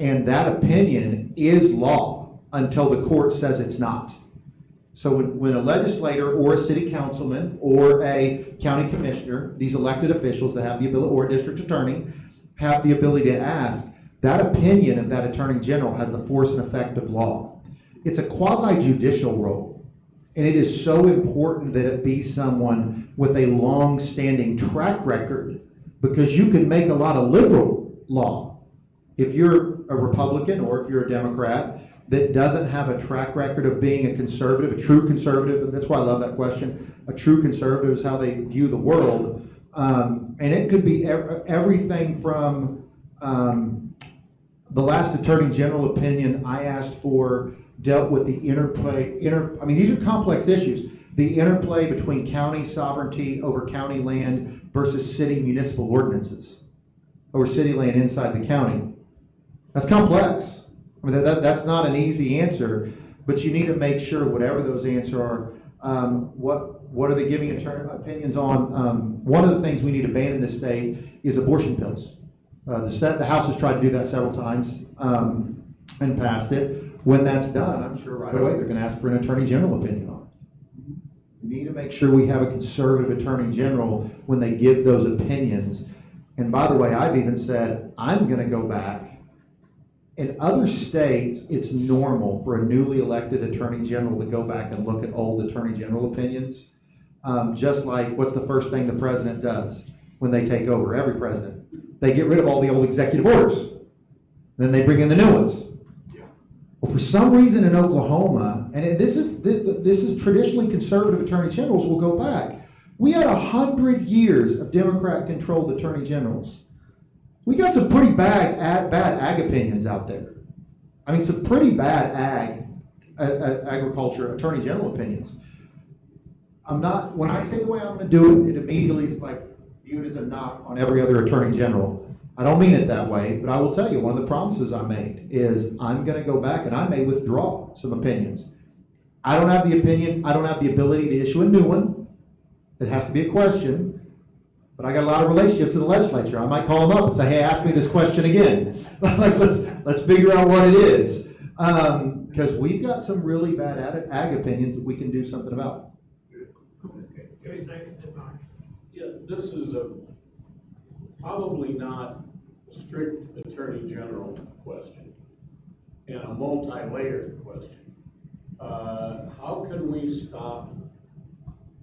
And that opinion is law until the court says it's not. So when a legislator or a city councilman or a county commissioner, these elected officials that have the ability, or a district attorney, have the ability to ask, that opinion of that Attorney General has the force and effect of law. It's a quasi-judicial role. And it is so important that it be someone with a long-standing track record, because you can make a lot of liberal law. If you're a Republican or if you're a Democrat that doesn't have a track record of being a conservative, a true conservative, and that's why I love that question, a true conservative is how they view the world. And it could be everything from the last Attorney General opinion I asked for dealt with the I mean, these are complex issues. The interplay between county sovereignty over county land versus city municipal ordinances, or city land inside the county. That's complex. I mean, that's not an easy answer, but you need to make sure whatever those answers are, what are they giving opinions on? One of the things we need to ban in this state is abortion pills. The House has tried to do that several times and passed it. When that's done, I'm sure right away they're going to ask for an Attorney General opinion on it. We need to make sure we have a conservative Attorney General when they give those opinions. And by the way, I've even said, I'm going to go back. In other states, it's normal for a newly elected Attorney General to go back and look at old Attorney General opinions. Just like, what's the first thing the president does when they take over? Every president. They get rid of all the old executive orders. Then they bring in the new ones. Well, for some reason in Oklahoma, and this is traditionally conservative Attorney Generals will go back. We had 100 years of Democrat-controlled Attorney Generals. We got some pretty bad ag opinions out there. I mean, some pretty bad agriculture Attorney General opinions. When I say the way I'm going to do it, it immediately is like viewed as a knock on every other Attorney General. I don't mean it that way, but I will tell you, one of the promises I made is I'm going to go back and I may withdraw some opinions. I don't have the opinion, I don't have the ability to issue a new one. It has to be a question, but I got a lot of relationships in the legislature. I might call them up and say, hey, ask me this question again. Like, let's figure out what it is. Because we've got some really bad ag opinions that we can do something about. Joey's next in line. Yeah, this is probably not a strict Attorney General question and a multi-layered question. How can we stop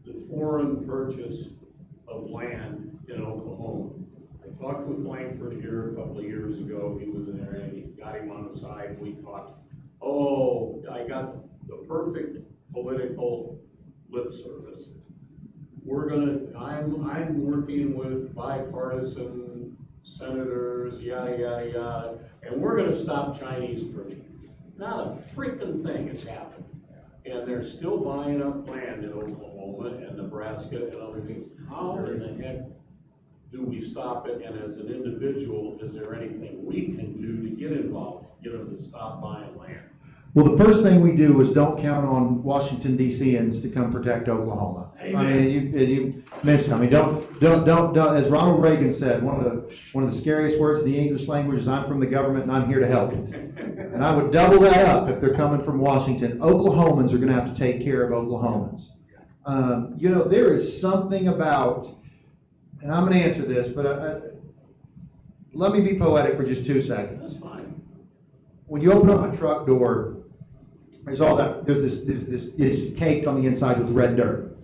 the foreign purchase of land in Oklahoma? I talked with Langford here a couple of years ago. He was there and he got him on the side. We talked, I got the perfect political lip service. I'm working with bipartisan senators, yada, yada, yada, and we're gonna stop Chinese purchasing. Not a freaking thing has happened. And they're still buying up land in Oklahoma and Nebraska and other things. How in the heck do we stop it? And as an individual, is there anything we can do to get involved, to get them to stop buying land? Well, the first thing we do is don't count on Washington D.C.ians to come protect Oklahoma. Amen. I mean, you mentioned. I mean, don't. As Ronald Reagan said, one of the scariest words in the English language is, "I'm from the government and I'm here to help." And I would double that up if they're coming from Washington. Oklahomans are going to have to take care of Oklahomans. There is something about, and I'm going to answer this, but let me be poetic for just 2 seconds. That's fine. When you open up my truck door, there's this, it's just caked on the inside with red dirt.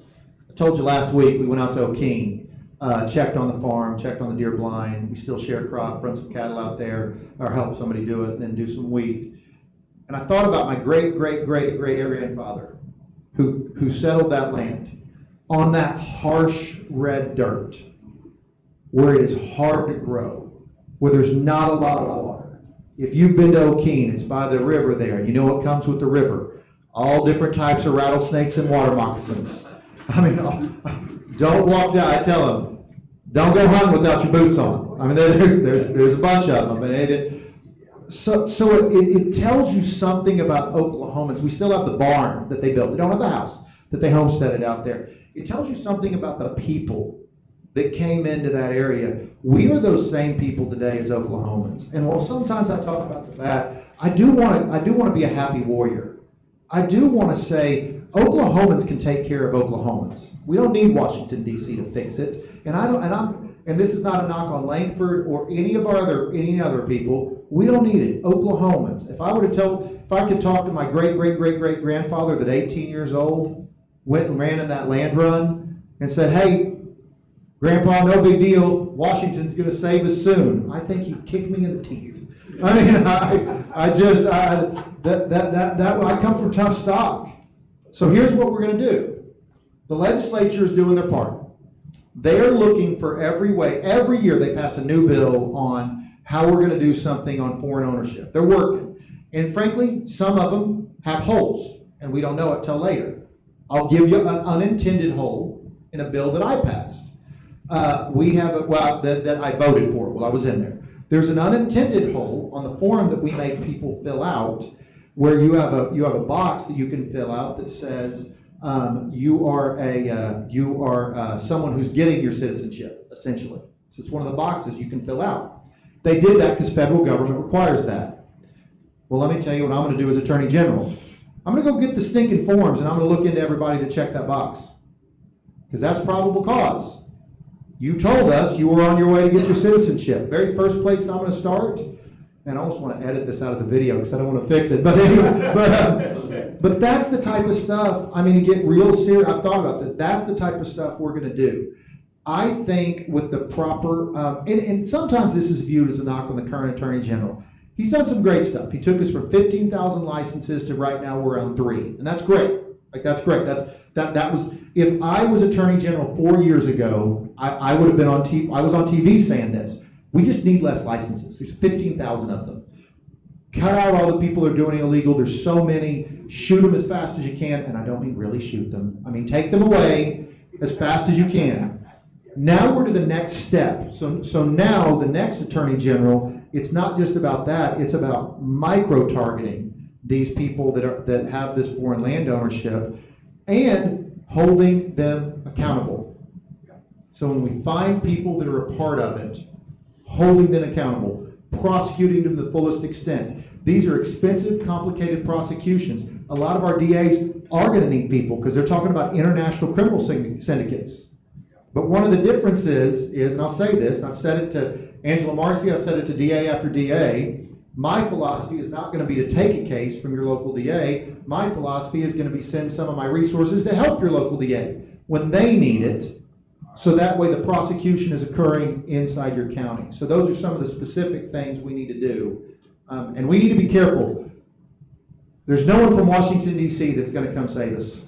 I told you last week, we went out to O'Keene, checked on the farm, checked on the deer blind. We still share crop, run some cattle out there, or help somebody do it, and then do some wheat. And I thought about my great grandfather who settled that land on that harsh red dirt where it is hard to grow, where there's not a lot of water. If you've been to O'Keene, it's by the river there. You know what comes with the river. All different types of rattlesnakes and water moccasins. I mean, don't walk down. I tell them, Don't go hunting without your boots on. I mean, there's a bunch of them, and it tells you something about Oklahomans. We still have the barn that they built. They don't have the house that they homesteaded out there. It tells you something about the people that came into that area. We are those same people today as Oklahomans. And while sometimes I talk about the bad, I do want to be a happy warrior. I do want to say Oklahomans can take care of Oklahomans. We don't need Washington D.C. to fix it. And this is not a knock on Langford or any other people. We don't need it. Oklahomans. If I could talk to my great grandfather that 18 years old went and ran in that land run and said, "Hey, Grandpa, no big deal. Washington's going to save us soon," I think he'd kick me in the teeth. I mean, I come from tough stock. So here's what we're going to do. The legislature is doing their part. They're looking for every way. Every year they pass a new bill on how we're going to do something on foreign ownership. They're working. And frankly, some of them have holes, and we don't know it till later. I'll give you an unintended hole in a bill that I passed. That I voted for while I was in there. There's an unintended hole on the form that we make people fill out, where you have a box that you can fill out that says you are someone who's getting your citizenship, essentially. So it's one of the boxes you can fill out. They did that because federal government requires that. Well, let me tell you what I'm going to do as Attorney General. I'm going to go get the stinking forms, and I'm going to look into everybody that checked that box, because that's probable cause. You told us you were on your way to get your citizenship. Very first place I'm going to start, and I almost want to edit this out of the video because I don't want to fix it. But anyway, but that's the type of stuff. I mean, to get real serious, I've thought about that. That's the type of stuff we're going to do. I think with the proper, and sometimes this is viewed as a knock on the current Attorney General. He's done some great stuff. He took us from 15,000 licenses to right now we're on 3, and that's great. Like, that's great. That was, if I was Attorney General 4 years ago, I would have been on TV. I was on TV saying this. We just need less licenses. There's 15,000 of them. Cut out all the people that are doing illegal. There's so many. Shoot them as fast as you can, and I don't mean really shoot them. I mean take them away as fast as you can. Now we're to the next step. So now the next Attorney General, it's not just about that. It's about micro-targeting these people that have this foreign land ownership and holding them accountable. So when we find people that are a part of it, holding them accountable, prosecuting them to the fullest extent. These are expensive, complicated prosecutions. A lot of our DAs are going to need people because they're talking about international criminal syndicates. But one of the differences is, and I'll say this, and I've said it to Angela Marcy, I've said it to DA after DA, my philosophy is not going to be to take a case from your local DA. My philosophy is going to be send some of my resources to help your local DA when they need it, so that way the prosecution is occurring inside your county. So those are some of the specific things we need to do. And we need to be careful. There's no one from Washington, D.C. that's going to come save us.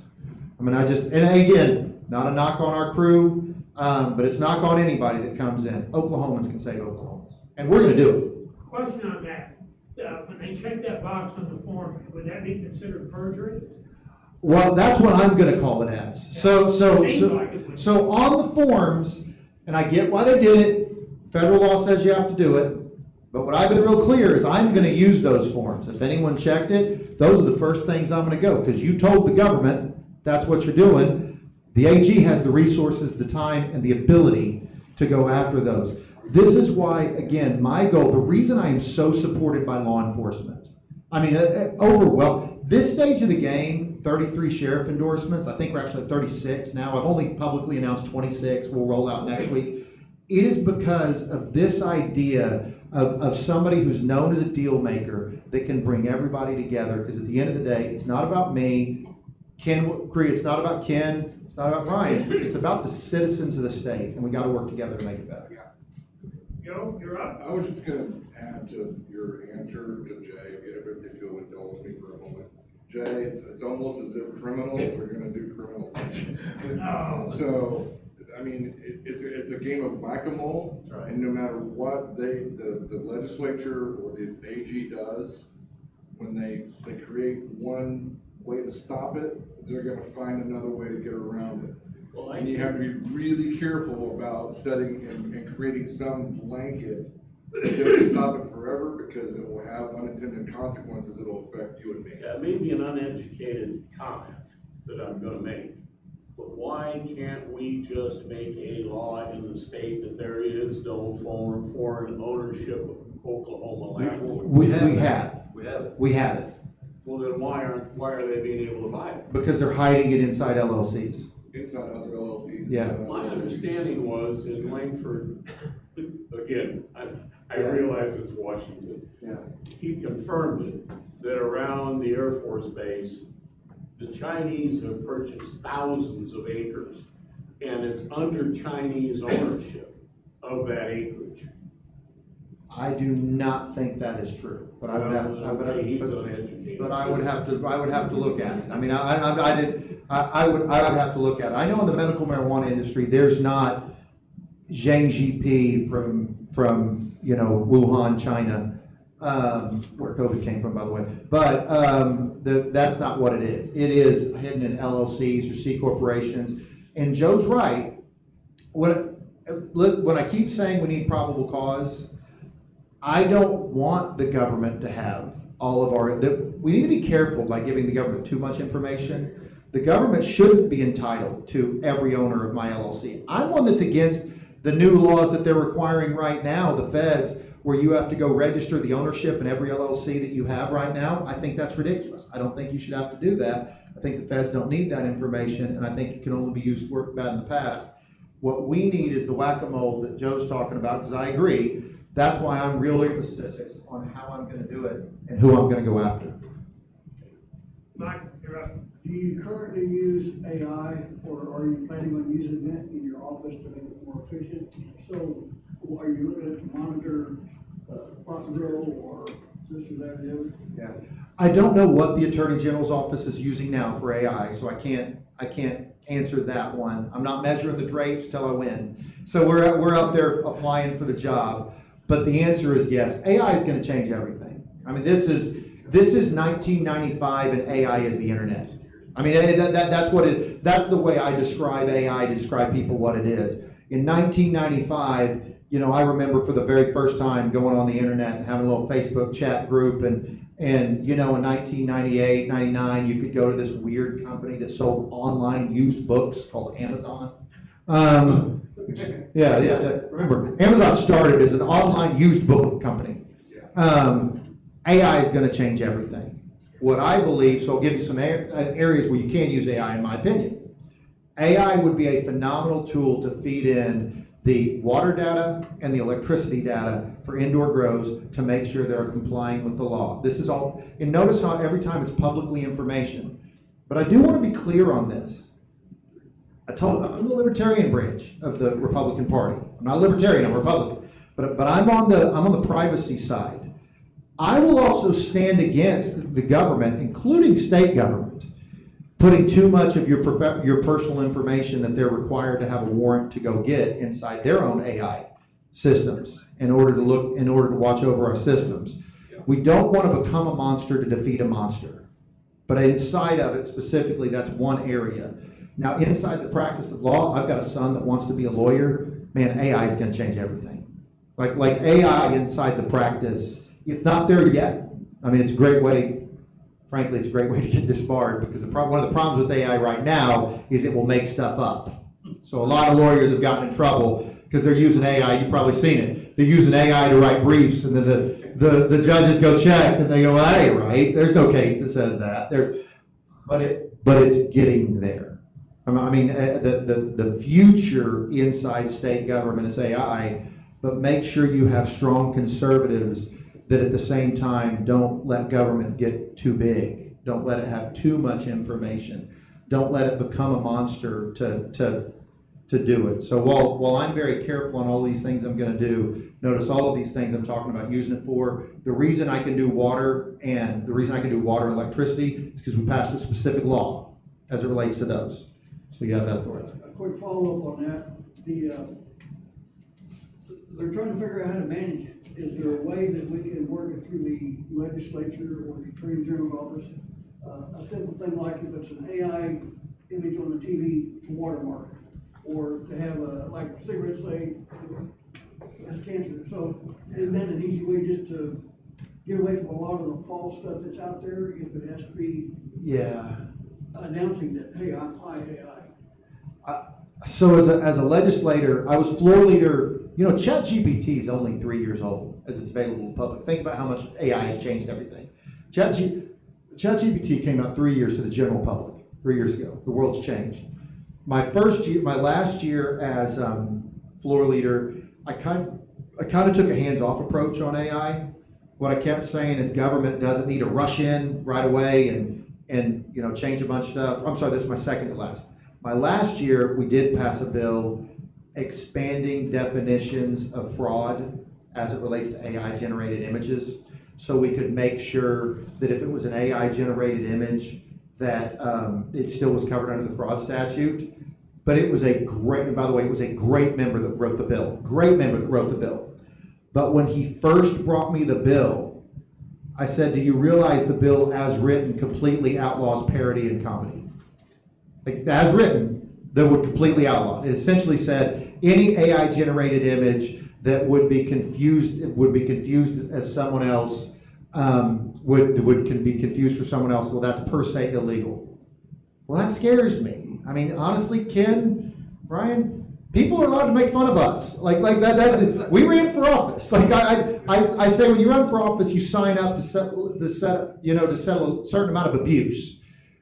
I mean, and again, not a knock on our crew, but it's knock on anybody that comes in. Oklahomans can save Oklahomans. And we're going to do it. Question on that. When they check that box on the form, would that be considered perjury? Well, that's what I'm going to call it as. So on the forms, and I get why they did it, federal law says you have to do it, but what I've been real clear is I'm going to use those forms. If anyone checked it, those are the first things I'm going to go, because you told the government that's what you're doing. The AG has the resources, the time, and the ability to go after those. This is why, again, my goal, the reason I am so supported by law enforcement, I mean, this stage of the game, 33 sheriff endorsements. I think we're actually at 36 now. I've only publicly announced 26. We'll roll out next week. It is because of this idea of somebody who's known as a deal maker that can bring everybody together. Because at the end of the day, it's not about me, it's not about Ken, it's not about Ryan. It's about the citizens of the state, and we got to work together to make it better. Joe, you're up. I was just going to add to your answer to Jay, if you'll indulge me for a moment. Jay, it's almost as if criminals are going to do criminal things. No. So, I mean, it's a game of whack-a-mole, Right. and no matter what the legislature or the AG does, when they create one way to stop it, they're going to find another way to get around it. Well, And you have to be really careful about setting and creating some blanket that will stop it forever, because it will have unintended consequences that'll affect you and me. that may be an uneducated comment that I'm gonna make, but why can't we just make a law in the state that there is no foreign ownership of Oklahoma land? We have. We have it. We have it, Well, then why are they being able to buy it? because they're hiding it inside LLCs. Inside other LLCs. Yeah. inside other My LLCs. understanding was in Langford, again, I realize it's Washington. Yeah. He confirmed it, that around the Air Force Base, the Chinese have purchased thousands of acres, and it's under Chinese ownership of that acreage. I do not think that is true, but I would have, Okay, he's uneducated. but I would have to look at it. I mean, I would have to look at it. I know in the medical marijuana industry, there's not Zhang Jipi from, you know, Wuhan, China, where COVID came from, by the way. But, that's not what it is. It is hidden in LLCs or C corporations. And Joe's right. When I keep saying we need probable cause, I don't want the government to have all of we need to be careful by giving the government too much information. The government shouldn't be entitled to every owner of my LLC. I'm one that's against the new laws that they're requiring right now, the feds, where you have to go register the ownership in every LLC that you have right now. I think that's ridiculous. I don't think you should have to do that. I think the feds don't need that information, and I think it can only be used to work bad in the past. What we need is the whack-a-mole that Joe's talking about, because I agree. That's why I'm really specific on how I'm gonna do it and who I'm gonna go after. Mike, you're up. Do you currently use AI, or are you planning on using it in your office to make it more efficient? So, are you looking at to monitor, pot grow or this or that or the other? Yeah. I don't know what the Attorney General's office is using now for AI, so I can't answer that one. I'm not measuring the drapes till I win. So we're up there applying for the job. But the answer is yes. AI is going to change everything. I mean, this is 1995, and AI is the internet. I mean, that's the way I describe AI, to describe people what it is. In 1995, you know, I remember for the very first time going on the internet and having a little Facebook chat group, and you know, in 1998, 99, you could go to this weird company that sold online used books called Amazon. Yeah. Remember, Amazon started as an online used book company. AI is going to change everything. What I believe, so I'll give you some areas where you can use AI, in my opinion. AI would be a phenomenal tool to feed in the water data and the electricity data for indoor grows to make sure they're complying with the law. This is all, and notice how every time it's publicly information. But I do want to be clear on this. I'm the libertarian branch of the Republican Party. I'm not a libertarian, I'm a Republican. But I'm on the privacy side. I will also stand against the government, including state government, putting too much of your personal information that they're required to have a warrant to go get inside their own AI systems in order to watch over our systems. We don't want to become a monster to defeat a monster. But inside of it specifically, that's one area. Now, inside the practice of law, I've got a son that wants to be a lawyer. Man, AI is going to change everything. Like AI inside the practice, it's not there yet. I mean, it's a great way, frankly, it's a great way to get disbarred, because one of the problems with AI right now is it will make stuff up. So a lot of lawyers have gotten in trouble because they're using AI. You've probably seen it. They're using AI to write briefs, and then the judges go check, and they go, well, that ain't right. There's no case that says that. But it's getting there. I mean, the future inside state government is AI, but make sure you have strong conservatives that at the same time don't let government get too big. Don't let it have too much information. Don't let it become a monster to do it. So while I'm very careful on all these things I'm going to do, notice all of these things I'm talking about using it for. The reason I can do water and electricity is because we passed a specific law as it relates to those. So you have that authority. A quick follow-up on that. They're trying to figure out how to manage it. Is there a way that we can work it through the legislature or the Attorney General's office? A simple thing like if it's an AI image on the TV to watermark it, or to have like cigarettes say, has cancer. So they meant an easy way just to get away from a lot of the false stuff that's out there, if it has to be Yeah. announcing that, hey, I'm high AI. So as a legislator, I was floor leader. You know, ChatGPT is only 3 years old as it's available to the public. Think about how much AI has changed everything. ChatGPT came out 3 years to the general public, 3 years ago. The world's changed. My last year as floor leader, I kind of took a hands-off approach on AI. What I kept saying is government doesn't need to rush in right away and you know, change a bunch of stuff. I'm sorry, this is my second to last. My last year, we did pass a bill expanding definitions of fraud as it relates to AI-generated images, so we could make sure that if it was an AI-generated image, that it still was covered under the fraud statute. But it was a great, and by the way, it was a great member that wrote the bill. Great member that wrote the bill. But when he first brought me the bill, I said, do you realize the bill as written completely outlaws parody and comedy? Like, as written, that would completely outlaw it. It essentially said any AI-generated image that would be confused as someone else, can be confused for someone else. Well, that's per se illegal. Well, that scares me. I mean, honestly, Ken, Brian, people are allowed to make fun of us. Like that. We ran for office. Like I say, when you run for office, you sign up to settle a certain amount of abuse.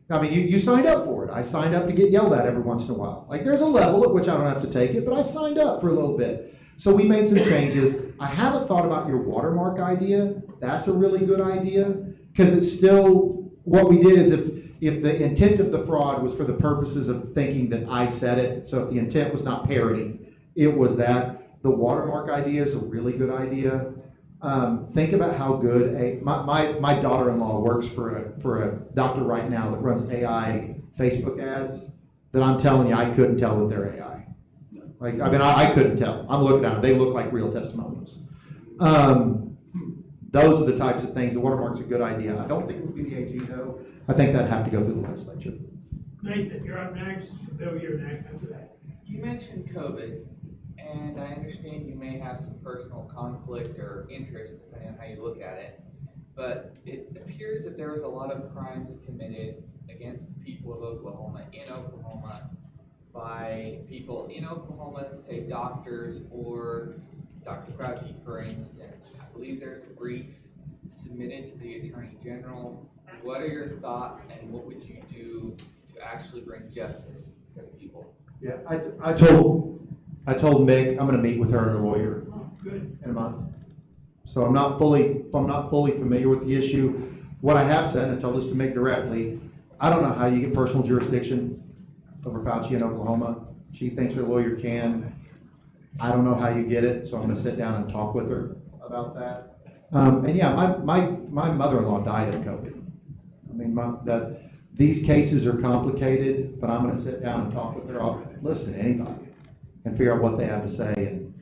I mean, you signed up for it. I signed up to get yelled at every once in a while. Like, there's a level at which I don't have to take it, but I signed up for a little bit. So we made some changes. I haven't thought about your watermark idea. That's a really good idea, because it's still, what we did is if the intent of the fraud was for the purposes of thinking that I said it, so if the intent was not parody, it was that, the watermark idea is a really good idea. Think about how good my daughter-in-law works for a doctor right now that runs AI Facebook ads that I'm telling you, I couldn't tell that they're AI. Like, I mean, I couldn't tell. I'm looking at them. They look like real testimonials. Those are the types of things. The watermark's a good idea. I don't think it would be the AG, though. I think that'd have to go through the legislature. Nathan, you're up next. Bill, you're next after that. You mentioned COVID, and I understand you may have some personal conflict or interest, depending on how you look at it, but it appears that there was a lot of crimes committed against the people of Oklahoma, in Oklahoma, by people in Oklahoma, say doctors or Dr. Fauci, for instance. I believe there's a brief submitted to the Attorney General. What are your thoughts, and what would you do to actually bring justice to the people? Yeah, I told Mick I'm going to meet with her and her lawyer Good. in a month. So I'm not fully familiar with the issue. What I have said, and I told this to Mick directly, I don't know how you get personal jurisdiction over Fauci in Oklahoma. She thinks her lawyer can. I don't know how you get it, so I'm going to sit down and talk with her about that. And yeah, my mother-in-law died of COVID. I mean, these cases are complicated, but I'm going to sit down and talk with her. I'll listen to anybody and figure out what they have to say and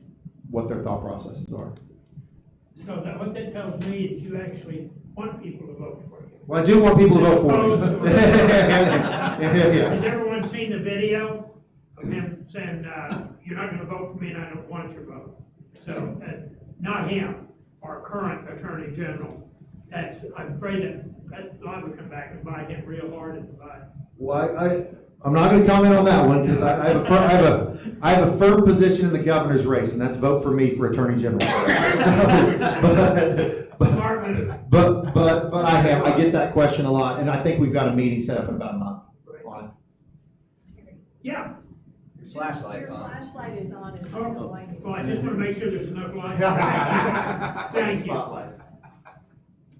what their thought processes are. So what that tells me is you actually want people to vote for you. Well, I do want people to vote for me. Has everyone seen the video of him saying, you're not going to vote for me and I don't want your vote? So, not him, our current Attorney General. I'm afraid that law will come back and bite him real hard in the butt. Well, I'm not going to comment on that one, because I have a firm position in the governor's race, and that's vote for me for Attorney General. But I get that question a lot, and I think we've got a meeting set up in about a month on it. Yeah. Your flashlight's on. Your flashlight is on, it's Oh, not blinking. well, I just want to make sure there's enough light. Thank you. Spotlight.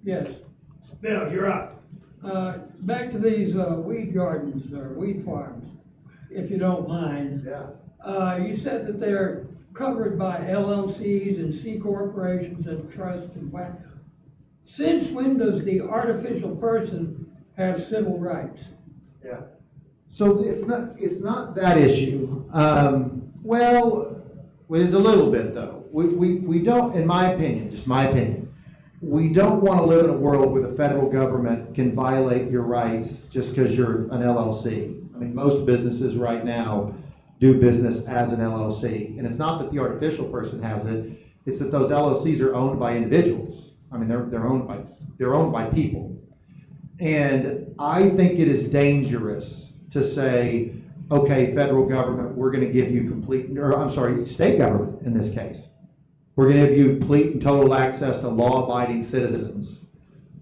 Yes, Bill, you're up. back to these weed gardens or weed farms, if you don't mind. Yeah. You said that they're covered by LLCs and C corporations and trusts and what. Since when does the artificial person have civil rights? Yeah. So it's not that issue. Well, it is a little bit though. We don't, in my opinion, just my opinion, we don't want to live in a world where the federal government can violate your rights just because you're an LLC. I mean, most businesses right now do business as an LLC. And it's not that the artificial person has it, it's that those LLCs are owned by individuals. I mean, they're owned by people. And I think it is dangerous to say, okay, federal government, we're gonna give you state government in this case. We're gonna give you complete and total access to law-abiding citizens,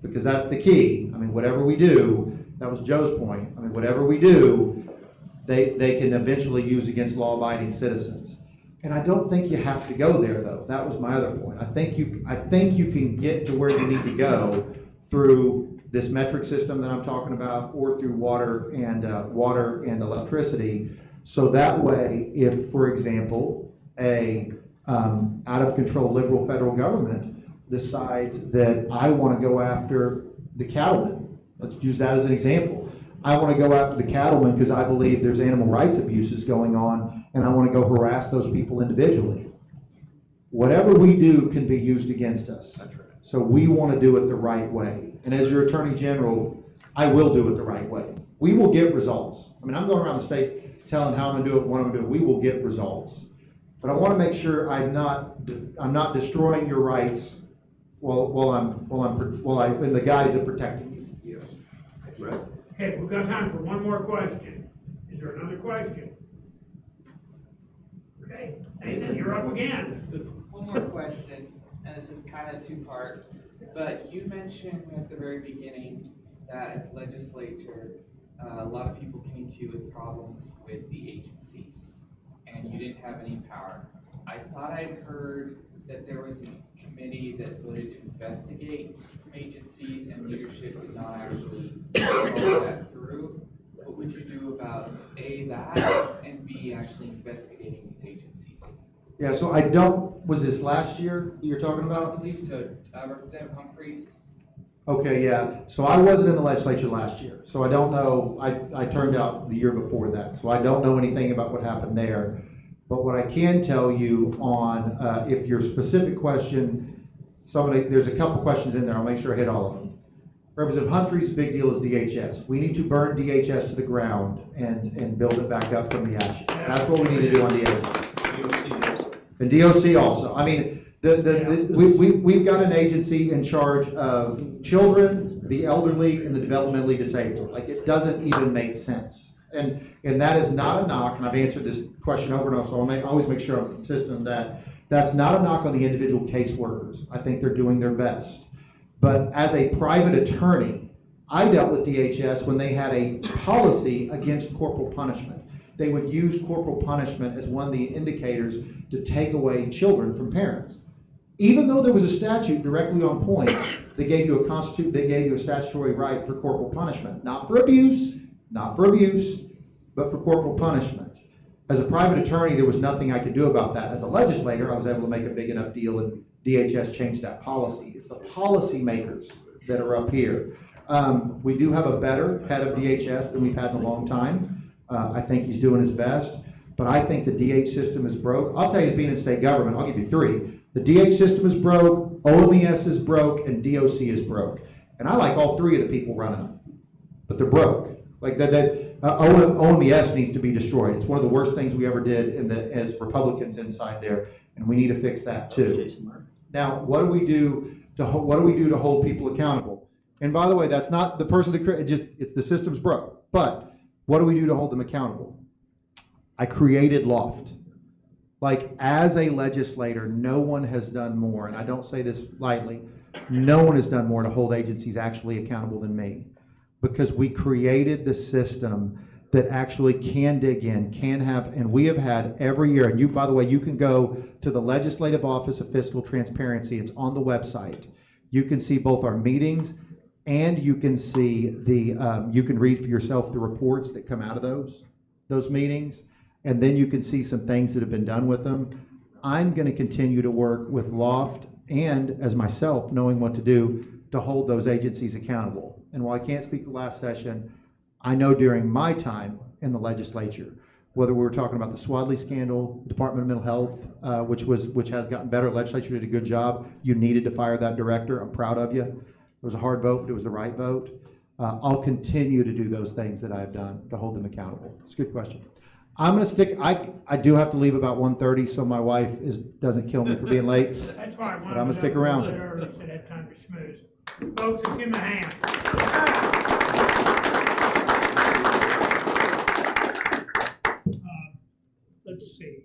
because that's the key. I mean, whatever we do, that was Joe's point. I mean, whatever we do, they can eventually use against law-abiding citizens. And I don't think you have to go there, though. That was my other point. I think you can get to where you need to go through this metric system that I'm talking about, or through water and electricity. So that way, if, for example, a out of control liberal federal government decides that I want to go after the cattlemen, let's use that as an example. I want to go after the cattlemen because I believe there's animal rights abuses going on, and I want to go harass those people individually. Whatever we do can be used against us. That's right. So we want to do it the right way. And as your Attorney General, I will do it the right way. We will get results. I mean, I'm going around the state telling how I'm going to do it, what I'm going to do. We will get results. But I want to make sure I'm not destroying your rights while I'm in the guise of protecting you. Right. Okay, we've got time for one more question. Is there another question? Okay, Nathan, you're up again. One more question, and this is kind of two-part, but you mentioned at the very beginning that as legislature, a lot of people came to you with problems with the agencies, and you didn't have any power. I thought I'd heard that there was a committee that voted to investigate some agencies, and leadership did not actually follow that through. What would you do about A, that, and B, actually investigating these agencies? Yeah, so was this last year that you're talking I about? believe so. Representative Humphreys? Okay, yeah. So I wasn't in the legislature last year, so I don't know. I turned out the year before that, so I don't know anything about what happened there. But what I can tell you on, if your specific question, there's a couple questions in there. I'll make sure I hit all of them. Representative Humphreys' big deal is DHS. We need to burn DHS to the ground and build it back up from the ashes. That's what we need to do on DHS. And DOC also. I mean, we've got an agency in charge of children, the elderly, and the developmentally disabled. Like, it doesn't even make sense. And that is not a knock, and I've answered this question over and over, so I always make sure I'm consistent on that. That's not a knock on the individual caseworkers. I think they're doing their best. But as a private attorney, I dealt with DHS when they had a policy against corporal punishment. They would use corporal punishment as one of the indicators to take away children from parents. Even though there was a statute directly on point that gave you a statutory right for corporal punishment, not for abuse, but for corporal punishment. As a private attorney, there was nothing I could do about that. As a legislator, I was able to make a big enough deal, and DHS changed that policy. It's the policy makers that are up here. We do have a better head of DHS than we've had in a long time. I think he's doing his best, but I think the DH system is broke. I'll tell you, as being in state government, I'll give you three. The DH system is broke, OMES is broke, and DOC is broke. And I like all three of the people running them, but they're broke. Like OMES needs to be destroyed. It's one of the worst things we ever did as Republicans inside there, and we need to fix that too. Now, what do we do to hold people accountable? And by the way, that's not the person that it's the system's broke. But what do we do to hold them accountable? I created Loft. Like, as a legislator, no one has done more, and I don't say this lightly, no one has done more to hold agencies actually accountable than me. Because we created the system that actually can dig in, and we have had every year, and you, by the way, you can go to the Legislative Office of Fiscal Transparency, it's on the website. You can see both our meetings, and you can see you can read for yourself the reports that come out of those meetings, and then you can see some things that have been done with them. I'm going to continue to work with Loft and as myself, knowing what to do to hold those agencies accountable. And while I can't speak the last session, I know during my time in the legislature, whether we were talking about the Swadley scandal, Department of Mental Health, which has gotten better, legislature did a good job. You needed to fire that director. I'm proud of you. It was a hard vote, but it was the right vote. I'll continue to do those things that I've done to hold them accountable. It's a good question. I'm gonna stick, I do have to leave about 1:30, so my wife doesn't kill me for being late. That's why I wanted But I'm gonna to stick know a around. little bit early, so I had time to schmooze. Folks, let's give him a hand. Let's see,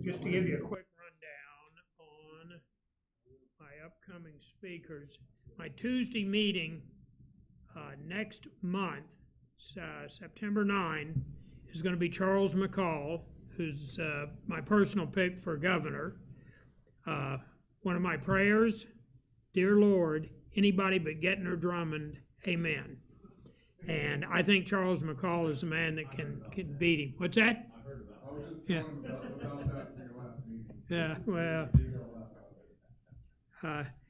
just to give you a quick rundown on my upcoming speakers. My Tuesday meeting, next month, September 9, is gonna be Charles McCall, who's, my personal pick for governor. One of my prayers, dear Lord, anybody but Gettner Drummond, amen. And I think Charles McCall is the man that can beat him. What's that? I was just Yeah. telling about that in your last meeting. Yeah, well,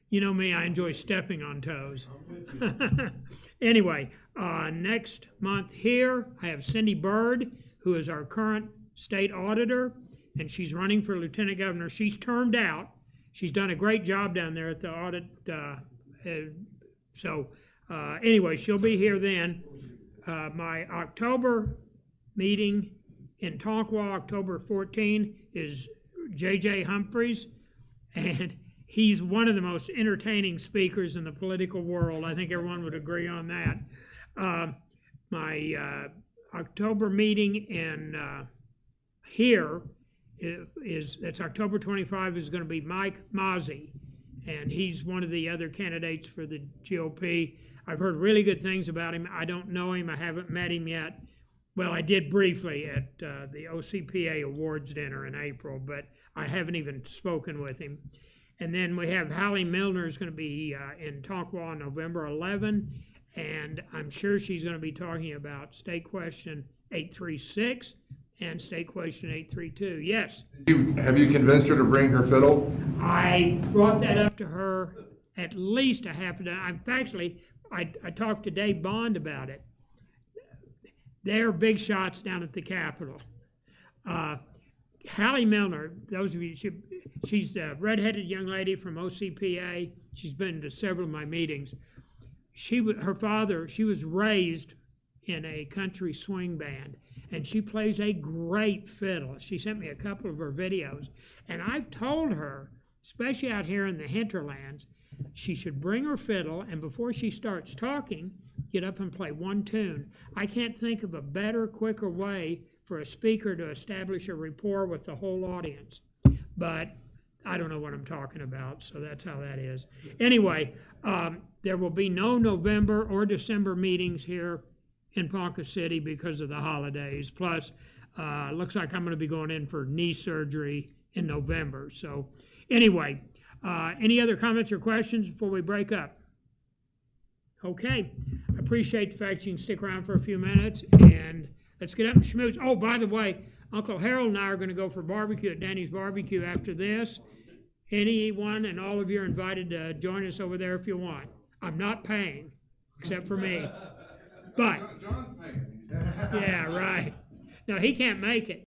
you know me, I enjoy stepping on toes. Anyway, next month here, I have Cindy Byrd, who is our current state auditor, and she's running for lieutenant governor. She's termed out. She's done a great job down there at the audit. Anyway, she'll be here then. My October meeting in Tonkawa, October 14, is J.J. Humphreys, and he's one of the most entertaining speakers in the political world. I think everyone would agree on that. My October meeting in here it's October 25, is going to be Mike Mozzie, and he's one of the other candidates for the GOP. I've heard really good things about him. I don't know him. I haven't met him yet. Well, I did briefly at the OCPA awards dinner in April, but I haven't even spoken with him. And then we have Hallie Milner is going to be in Tonkawa on November 11, and I'm sure she's going to be talking about State Question 836 and State Question 832. Yes? Have you convinced her to bring her fiddle? I brought that up to her at least a half a dozen. I talked to Dave Bond about it. They're big shots down at the Capitol. Hallie Milner, those of you, she's a redheaded young lady from OCPA. She's been to several of my meetings. She was raised in a country swing band, and she plays a great fiddle. She sent me a couple of her videos, and I've told her, especially out here in the hinterlands, she should bring her fiddle, and before she starts talking, get up and play one tune. I can't think of a better, quicker way for a speaker to establish a rapport with the whole audience. But I don't know what I'm talking about, so that's how that is. Anyway, there will be no November or December meetings here in Ponca City because of the holidays. Plus, looks like I'm going to be going in for knee surgery in November. So anyway, any other comments or questions before we break up? Okay, I appreciate the fact you can stick around for a few minutes, and let's get up and schmooze. Oh, by the way, Uncle Harold and I are going to go for barbecue at Danny's Barbecue after this. Anyone and all of you are invited to join us over there if you want. I'm not paying, except for me. But, John's paying. yeah, right. No, he can't make it.